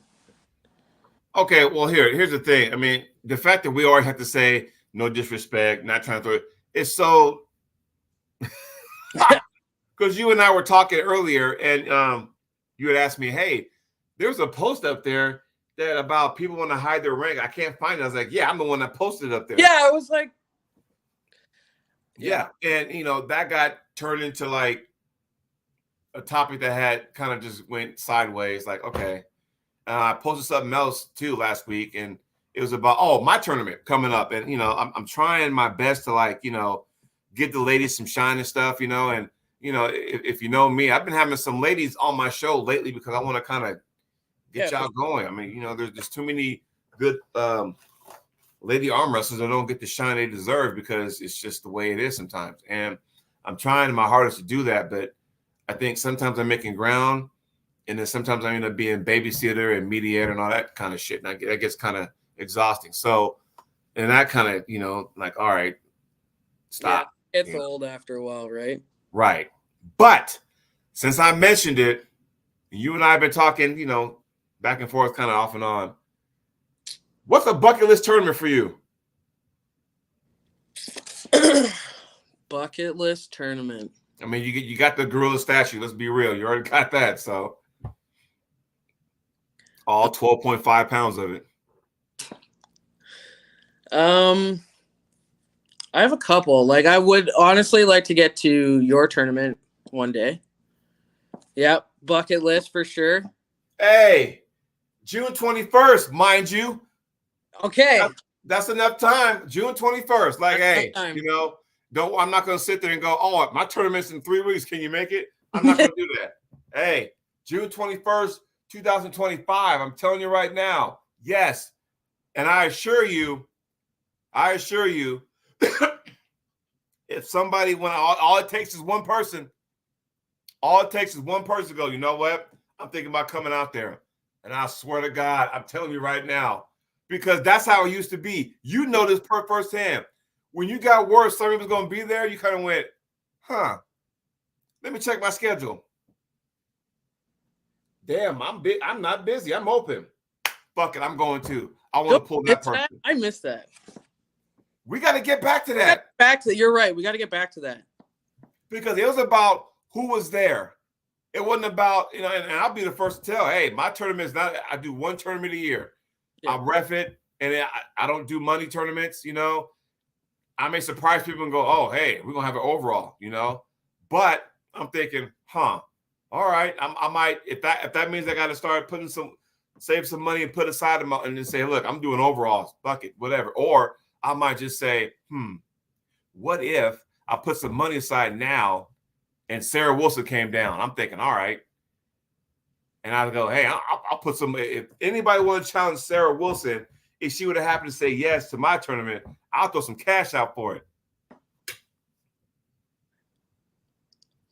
Okay, well, here's the thing. I mean, the fact that we always have to say no disrespect, not trying to throw it, it's so because you and I were talking earlier, and you had asked me, hey, there's a post up there that about people want to hide their rank. I can't find it. I was like, yeah, I'm the one that posted it up there. Yeah, I was like, yeah. And that got turned into a topic that had kind of just went sideways. Like, okay. I posted something else too last week, and it was about my tournament coming up, and I'm trying my best to get the ladies some shine and stuff, and if you know me, I've been having some ladies on my show lately because I want to kind of get y'all going. I mean, there's too many good lady arm wrestlers that don't get the shine they deserve because it's just the way it is sometimes, and I'm trying my hardest to do that, but I think sometimes I'm making ground. And then sometimes I end up being babysitter and mediator and all that kind of shit. And that gets kind of exhausting. So, and that kind of, all right, stop. Yeah, it's old after a while, right? Right. But since I mentioned it, you and I have been talking, back and forth kind of off and on. What's a bucket list tournament for you? Bucket list tournament. I mean, you got the gorilla statue. Let's be real. You already got that. So all 12.5 pounds of it. I have a couple. I would honestly like to get to your tournament one day. Yep, bucket list for sure. Hey, June 21st, mind you. Okay. That's enough time. June 21st. Hey, I'm not going to sit there and go, oh, my tournament's in 3 weeks. Can you make it? I'm not going to do that. Hey, June 21st, 2025. I'm telling you right now. Yes. And I assure you, if somebody all it takes is one person. All it takes is one person to go, you know what? I'm thinking about coming out there. And I swear to God, I'm telling you right now, because that's how it used to be. You know this firsthand. When you got word somebody was going to be there, you kind of went, huh, let me check my schedule. Damn, I'm not busy. I'm open. Fuck it, I'm going to. I want to pull that person. I missed that. We got to get back to that. You're right. We got to get back to that. Because it was about who was there. It wasn't about, and I'll be the first to tell, hey, my tournament is not, I do one tournament a year. Yeah. I ref it, and I don't do money tournaments, I may surprise people and go, oh, hey, we're going to have an overall, But I'm thinking, all right, I might, if that means I got to start save some money and put aside and then say, look, I'm doing overalls, bucket, whatever. Or I might just say, what if I put some money aside now and Sarah Wilson came down? I'm thinking, all right. And I'll go, hey, I'll put some, if anybody want to challenge Sarah Wilson, if she would have happened to say yes to my tournament, I'll throw some cash out for it.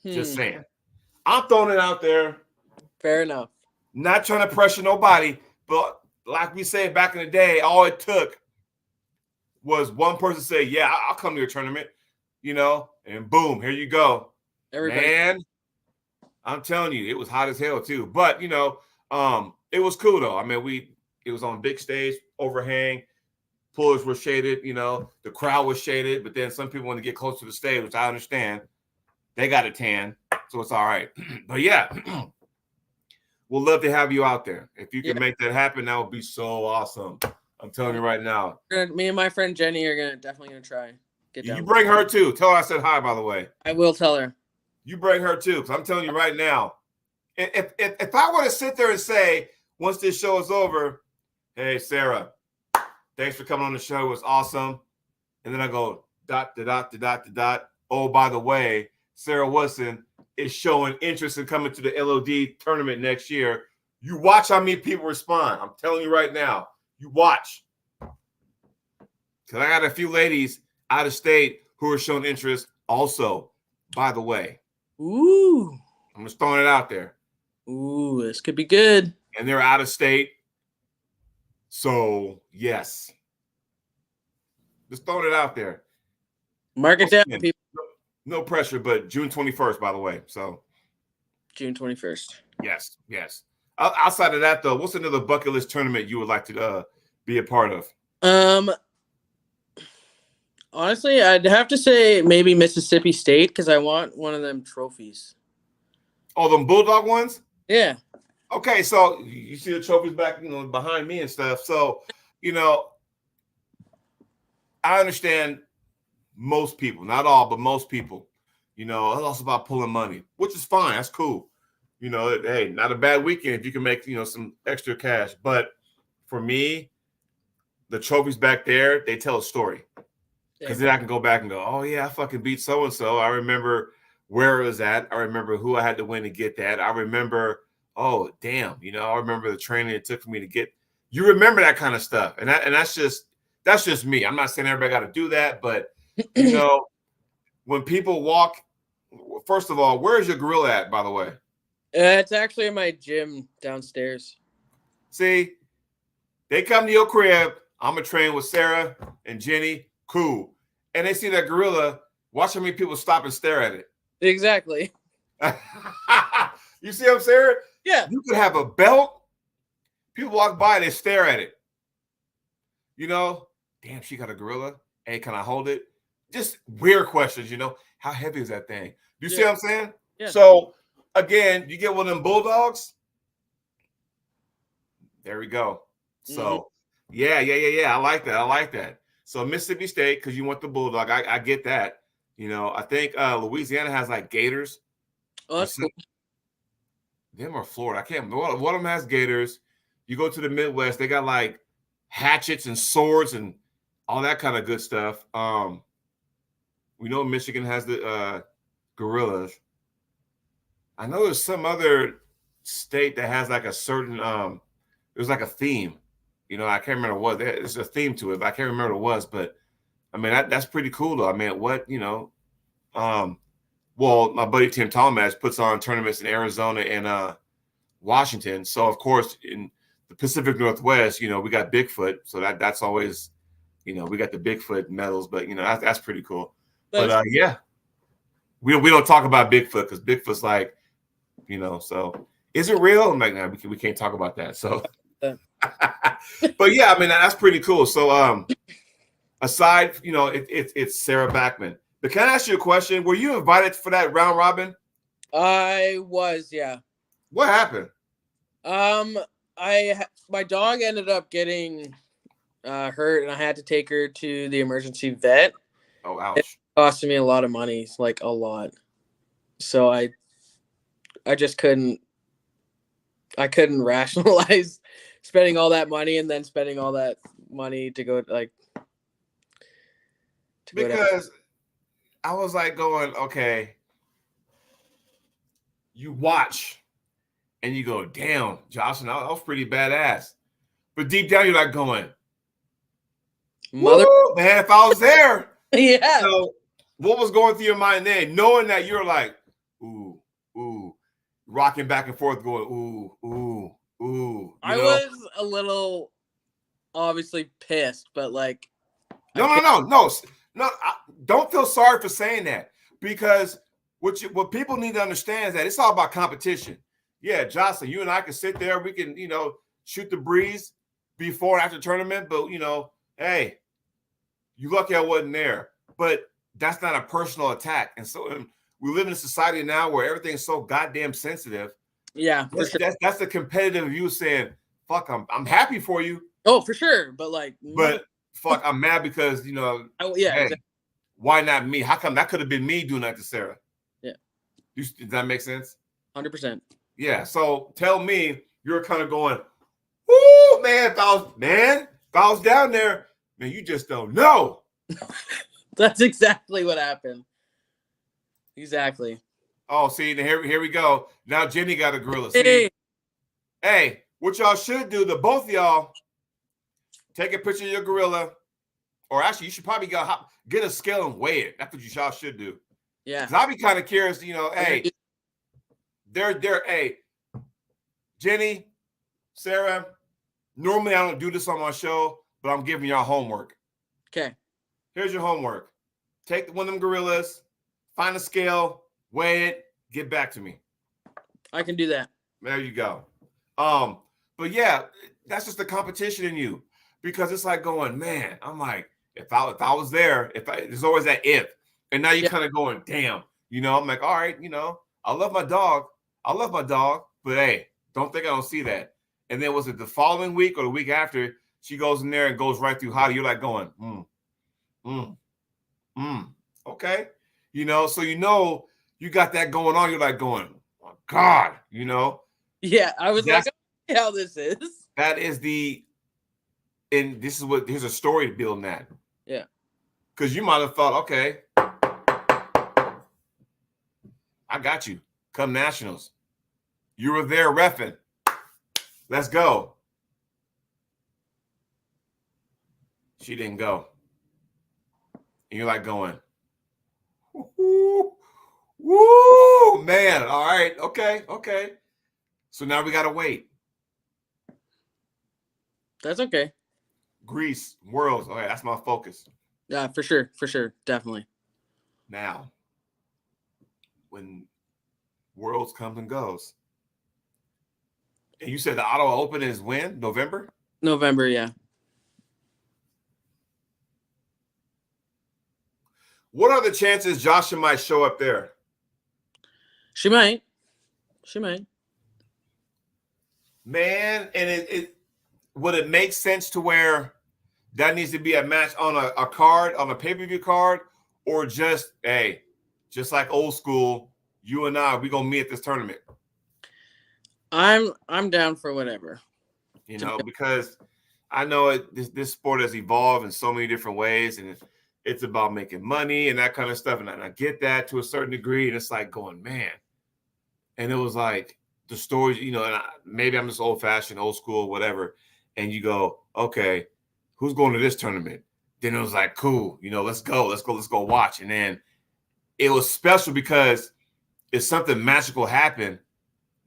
Just saying. I'm throwing it out there. Fair enough. Not trying to pressure nobody, but like we said back in the day, all it took was one person say, yeah, I'll come to your tournament, and boom, here you go. Everybody. Man, I'm telling you, it was hot as hell too. But, it was cool though. I mean, it was on big stage, overhang, pullers were shaded, the crowd was shaded, but then some people want to get close to the stage, which I understand. They got a tan, so it's all right. But yeah, we'll love to have you out there. If you can Yeah. make that happen, that would be so awesome. I'm telling you right now. Me and my friend Jenny are definitely gonna try get You down. bring her too. Tell her I said hi, by the way. I will tell her. You bring her too, because I'm telling you right now, if I were to sit there and say, once this show is over, hey, Sarah, thanks for coming on the show. It was awesome. And then I go, dot, dot, dot, dot, dot. Oh, by the way, Sarah Woodson is showing interest in coming to the LOD tournament next year. You watch how many people respond. I'm telling you right now. You watch. Because I got a few ladies out of state who are showing interest also, by the way. Ooh. I'm just throwing it out there. Ooh, this could be good. And they're out of state. So, yes. Just throwing it out there. Mark it down, people. No pressure, but June 21st, by the way. So, June 21st. yes. Outside of that, though, what's another bucket list tournament you would like to be a part of? Honestly, I'd have to say maybe Mississippi State because I want one of them trophies. Oh, them Bulldog ones? Yeah. Okay, so you see the trophies back, behind me and stuff. So, I understand most people, not all, but most people, it's also about pulling money, which is fine. That's cool. Hey, not a bad weekend if you can make, some extra cash. But for me, the trophies back there, they tell a story. Because then I can go back and go, oh, yeah, I fucking beat so-and-so. I remember where it was at. I remember who I had to win to get that. I remember, oh, damn, I remember the training it took for me to get. You remember that kind of stuff. And that's just me. I'm not saying everybody got to do that. But, when people walk, first of all, where's your gorilla at, by the way? It's actually in my gym downstairs. See, they come to your crib. I'm going to train with Sarah and Jenny. Cool. And they see that gorilla. Watch how many people stop and stare at it. Exactly. You see what I'm saying? Yeah. You could have a belt. People walk by, they stare at it. Damn, she got a gorilla. Hey, can I hold it? Just weird questions, How heavy is that thing? You see what I'm saying? Yeah. So, again, you get one of them bulldogs. There we go. So, yeah. I like that. So Mississippi State, because you want the bulldog, I get that. I think Louisiana has like gators. Oh, that's cool. Them or Florida, I can't remember. One of them has gators. You go to the Midwest, they got like hatchets and swords and all that kind of good stuff. We know Michigan has the gorillas. I know there's some other state that has like a certain there's like a theme. I can't remember what there's a theme to it, but I can't remember what it was. But I mean, that's pretty cool though. I mean, well, my buddy Tim Talmadge puts on tournaments in Arizona and Washington. So of course, in the Pacific Northwest, we got Bigfoot. So that's always, we got the Bigfoot medals, but that's pretty cool. But yeah, we don't talk about Bigfoot because Bigfoot's like, so is it real? I'm like, nah, we can't talk about that. So. But yeah, I mean that's pretty cool. So aside, it's Sarah Backman. But can I ask you a question? Were you invited for that round robin? I was, yeah. What happened? My dog ended up getting hurt, and I had to take her to the emergency vet. Oh, ouch! It costed me a lot of money, like a lot. So I just couldn't. I couldn't rationalize spending all that money and then spending all that money to go because I was like going, okay, you watch and you go, damn, Jocelyn, that was pretty badass. But deep down, you're like going, man, if I was there. Yeah. So what was going through your mind then, knowing that you're like, ooh, rocking back and forth, going, ooh. I was a little obviously pissed, but like, no. Don't feel sorry for saying that, because what people need to understand is that it's all about competition. Yeah, Jocelyn, you and I can sit there, we can shoot the breeze before and after the tournament, but hey, you lucky I wasn't there. But that's not a personal attack, and so we live in a society now where everything's so goddamn sensitive Yeah, for sure. That's the competitive you saying, fuck, I'm happy for you. Oh, for sure. But like, But fuck, I'm mad because, yeah, hey, exactly. why not me? How come that could have been me doing that to Sarah? Yeah. Does that make sense? 100%. Yeah. So tell me you're kind of going, whoo, man, if I was down there, man, you just don't know. That's exactly what happened. Exactly. Oh, see, here we go. Now Jenny got a gorilla. See, hey, what y'all should do, the both of y'all, take a picture of your gorilla, or actually, you should probably get a scale and weigh it. That's what y'all should do. Yeah. Because I'll be kind of curious, hey, hey, Jenny, Sarah, normally I don't do this on my show, but I'm giving y'all homework. Okay. Here's your homework. Take one of them gorillas, find a scale, weigh it, get back to me. I can do that. There you go. But yeah, that's just the competition in you, because it's like going, man, I'm like, if I was there, there's always that if, and now you're kind of going, damn, I'm like, all right, I love my dog, but hey, don't think I don't see that. And then was it the following week or the week after, she goes in there and goes right through Hottie, you're like going, okay, so you got that going on, you're like going, oh God, Yeah, I was like, oh, how this is. That is and this is here's a story to build that. Yeah. Because you might have thought, okay, I got you. Come Nationals. You were there reffing. Let's go. She didn't go. And you're like going, woo, man. All right. Okay. So now we got to wait. That's okay. Greece, Worlds. Okay, that's my focus. Yeah, for sure. Definitely. Now, when Worlds comes and goes, and you said the Ottawa Open is when? November? November, yeah. What are the chances Joshua might show up there? She might. Man, and it would it make sense to where that needs to be a match on a card, on a pay-per-view card, or just like old school, you and I, we gonna meet at this tournament? I'm down for whatever. Because I know this sport has evolved in so many different ways, and it's about making money and that kind of stuff, and I get that to a certain degree, and it's like going, man, and it was like the stories, and maybe I'm just old-fashioned, old school, whatever, and you go, okay, who's going to this tournament? Then it was like, cool, let's go watch. And then it was special because if something magical happened,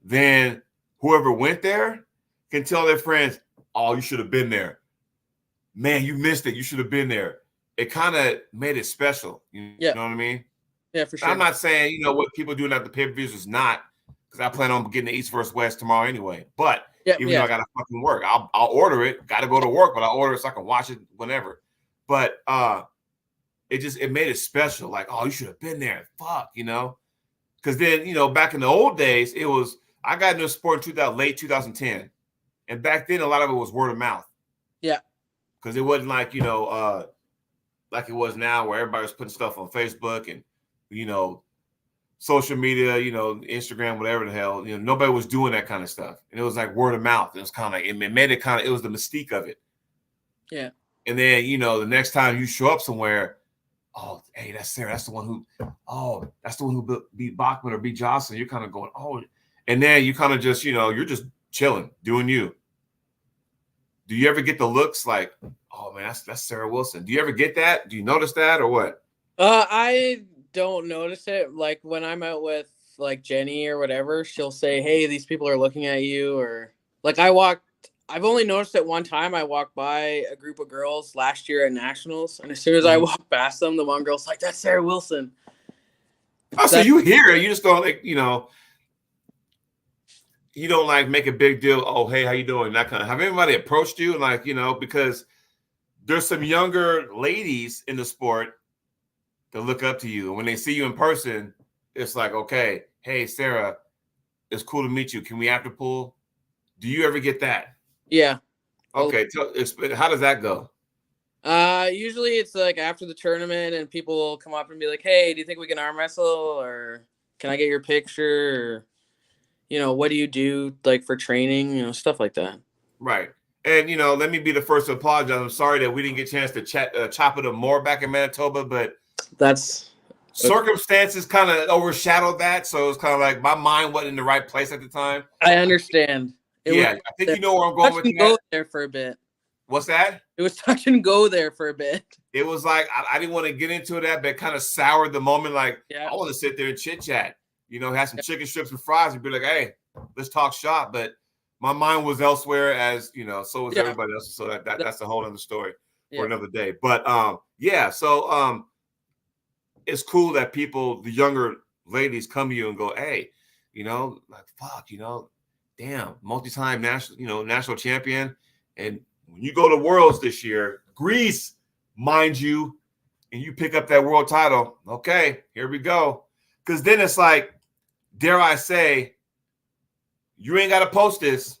then whoever went there can tell their friends, oh, you should have been there. Man, you missed it. You should have been there. It kind of made it special. You know what I mean? Yeah, for sure. I'm not saying, what people doing at the pay-per-views is not, because I plan on getting the East versus West tomorrow anyway. But even though I got to fucking work, I'll order it. Got to go to work, but I'll order it so I can watch it whenever. But it made it special. Like, oh, you should have been there. Fuck, Because then, back in the old days, I got into sport in late 2010. And back then, a lot of it was word of mouth. Yeah. Because it wasn't like, like it was now where everybody was putting stuff on Facebook and, social media, Instagram, whatever the hell, nobody was doing that kind of stuff. And it was like word of mouth. It was kind of, it made it it was the mystique of it. Yeah. And then, the next time you show up somewhere, oh, hey, that's Sarah. That's the one who beat Bachman or beat Jocelyn. You're kind of going, oh, and then you kind of just, you're just chilling, doing you. Do you ever get the looks like, oh man, that's Sarah Wilson? Do you ever get that? Do you notice that or what? I don't notice it. Like when I'm out with like Jenny or whatever, she'll say, hey, these people are looking at you. Or like I've only noticed it one time. I walked by a group of girls last year at Nationals, and as soon as I walked past them, the one girl's like, that's Sarah Wilson. Oh, so you hear it. You just don't like, you don't like make a big deal. Oh, hey, how you doing? That kind of. Have anybody approached you? Like, because there's some younger ladies in the sport that look up to you. And when they see you in person, it's like, okay, hey, Sarah, it's cool to meet you. Can we after pool? Do you ever get that? Yeah. Okay. How does that go? Usually it's like after the tournament, and people will come up and be like, "Hey, do you think we can arm wrestle, or can I get your picture, or what do you do like for training, stuff like that." Right. And let me be the first to apologize. I'm sorry that we didn't get a chance to chop it up more back in Manitoba, but that's circumstances kind of overshadowed that. So it's kind of like my mind wasn't in the right place at the time. I understand. I think you know where I'm going with that. Go there for a bit. What's that? It was touch and go there for a bit. It was like I didn't want to get into that, but kind of soured the moment. Like, I want to sit there and chit chat. Have some chicken strips and fries and be like, "Hey, let's talk shop." But my mind was elsewhere, as so was everybody else. So that's a whole other story for another day. But so it's cool that people, the younger ladies, come to you and go, "Hey, like fuck, damn, multi-time national champion, and when you go to Worlds this year, Greece, mind you, and you pick up that world title, okay, here we go." Because then it's like, dare I say, you ain't got to post this,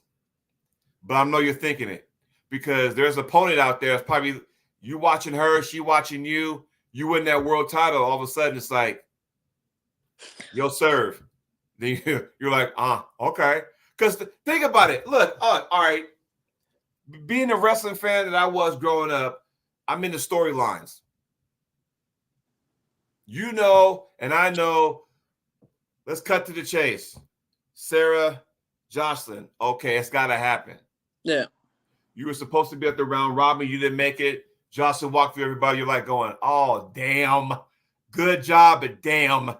but I know you're thinking it, because there's an opponent out there. It's probably you watching her, she watching you. You win that world title. All of a sudden, it's like, yo, serve. Then you're like, okay. Because think about it. Look, all right. Being a wrestling fan that I was growing up, I'm in the storylines. And I know. Let's cut to the chase. Sarah, Jocelyn. Okay, it's got to happen. Yeah. You were supposed to be at the round robin. You didn't make it. Jocelyn walked through everybody. You're like going, oh, damn. Good job, but damn.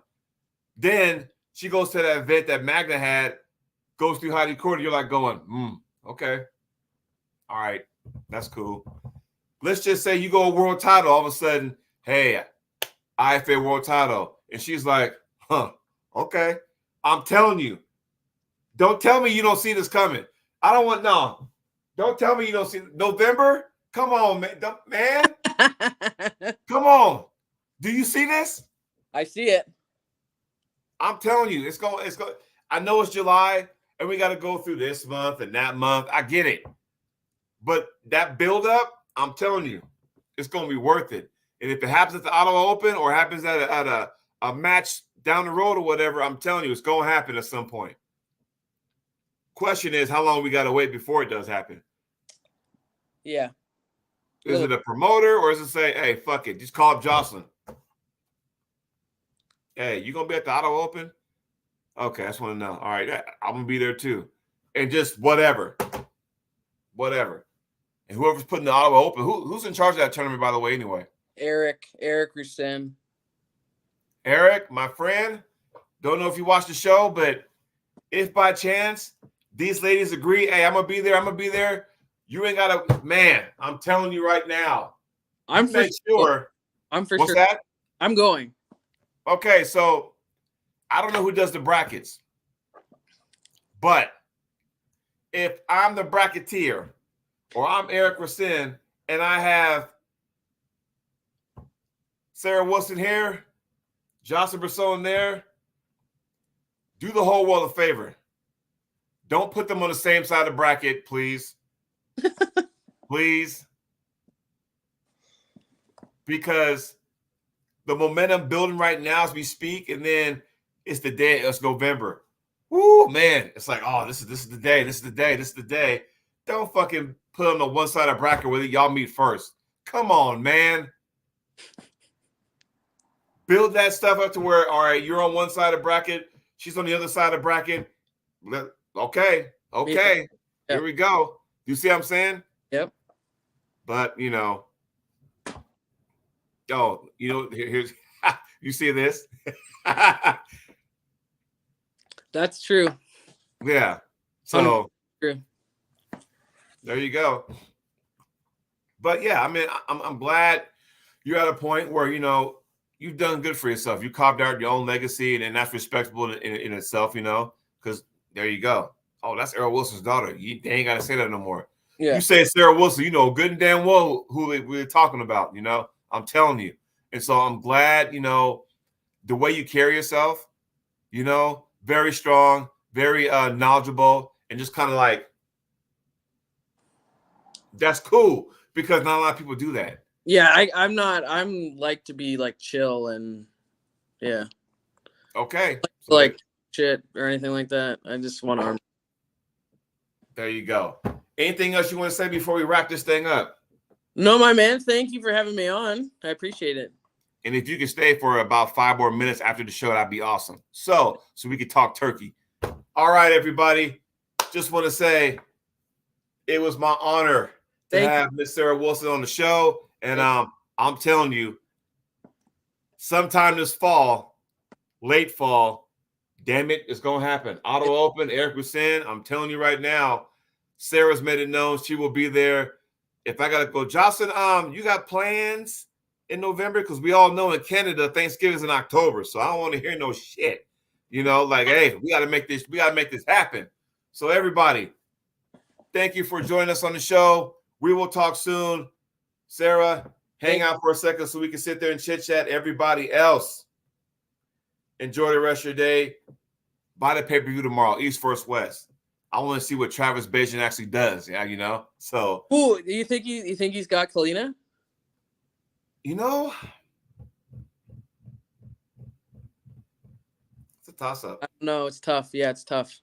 Then she goes to that event that Magna had, goes through Heidi Corder. You're like going, okay. All right, that's cool. Let's just say you go a world title. All of a sudden, hey, IFA world title. And she's like, okay. I'm telling you. Don't tell me you don't see this coming. I don't want, no. Don't tell me you don't see November. Come on, man. Come on. Do you see this? I see it. I'm telling you, it's going. I know it's July and we got to go through this month and that month. I get it. But that build up, I'm telling you, it's going to be worth it. And if it happens at the Ottawa Open or happens at a match down the road or whatever, I'm telling you, it's going to happen at some point. Question is, how long we got to wait before it does happen? Yeah. Is it a promoter, or is it say, hey, fuck it, just call up Jocelyn? Hey, you going to be at the Ottawa Open? Okay, I just want to know. All right, I'm going to be there too. And just whatever. And whoever's putting the Ottawa Open, who's in charge of that tournament, by the way, anyway? Eric Rusin. Eric, my friend, don't know if you watched the show, but if by chance these ladies agree, hey, I'm going to be there, you ain't got to, man, I'm telling you right now. I'm for sure. What's that? I'm going. Okay, so I don't know who does the brackets, but if I'm the bracketeer or I'm Eric Racine and I have Sarah Wilson here, Jocelyn Brisson there, do the whole world a favor. Don't put them on the same side of the bracket, please. Please. Because the momentum building right now as we speak, and then it's November. Woo, man. It's like, oh, this is the day. Don't fucking put them on one side of the bracket where y'all meet first. Come on, man. Build that stuff up to where, all right, you're on one side of the bracket, she's on the other side of the bracket. Okay. Yeah. Here we go. You see what I'm saying? Yep. But, here's you see this? That's true. Yeah. So true. There you go. But yeah, I mean, I'm glad you're at a point where, you've done good for yourself. You carved out your own legacy, and that's respectable in itself, because there you go. Oh, that's Errol Wilson's daughter. They ain't got to say that no more. Yeah. You say Sarah Wilson, good and damn well who we're talking about, I'm telling you. And so I'm glad, the way you carry yourself, very strong, very knowledgeable, and just kind of like, that's cool because not a lot of people do that. Yeah, I'm like to be like chill and yeah. Okay. So Like shit or anything like that. I just want arm. there you go. Anything else you want to say before we wrap this thing up? No, my man. Thank you for having me on. I appreciate it. And if you can stay for about 5 more minutes after the show, that'd be awesome. So we can talk turkey. All right, everybody. Just want to say it was my honor to have Miss Sarah Wilson on the show. And I'm telling you, sometime this fall, late fall, damn it, it's going to happen. Auto Open, Eric Busin. I'm telling you right now, Sarah's made it known she will be there. If I got to go, Jocelyn, you got plans in November? Because we all know in Canada, Thanksgiving's in October. So I don't want to hear no shit. You know, like, hey, we got to make this happen. So everybody, thank you for joining us on the show. We will talk soon. Sarah, hang out for a second so we can sit there and chit chat. Everybody else, enjoy the rest of your day. Buy the pay-per-view tomorrow, East vs. West. I want to see what Travis Bajan actually does. Yeah, you know. So, who do you think he's got Kalina? You know, it's a toss-up. I don't know. It's tough. Yeah, it's tough.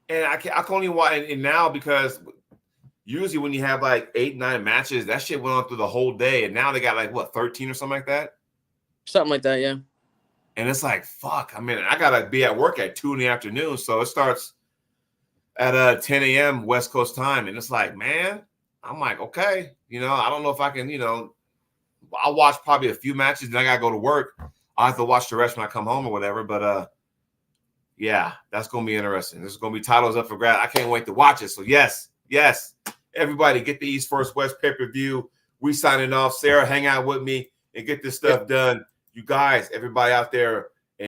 And I can only watch and now because usually when you have like 8-9 matches, that shit went on through the whole day, and now they got like what 13 or something like that. Something like that, yeah. And it's like fuck. I mean, I gotta be at work at 2 in the afternoon, so it starts at 10 a.m. West Coast time, and it's like, man, I'm like, okay, you know, I don't know if I can, you know, I'll watch probably a few matches, and I gotta go to work. I'll have to watch the rest when I come home or whatever. But yeah, that's gonna be interesting. This is gonna be titles up for grabs. I can't wait to watch it. So yes, everybody get the East vs. West pay-per-view. We signing off. Sarah, hang out with me and get this stuff done. You guys, everybody out there,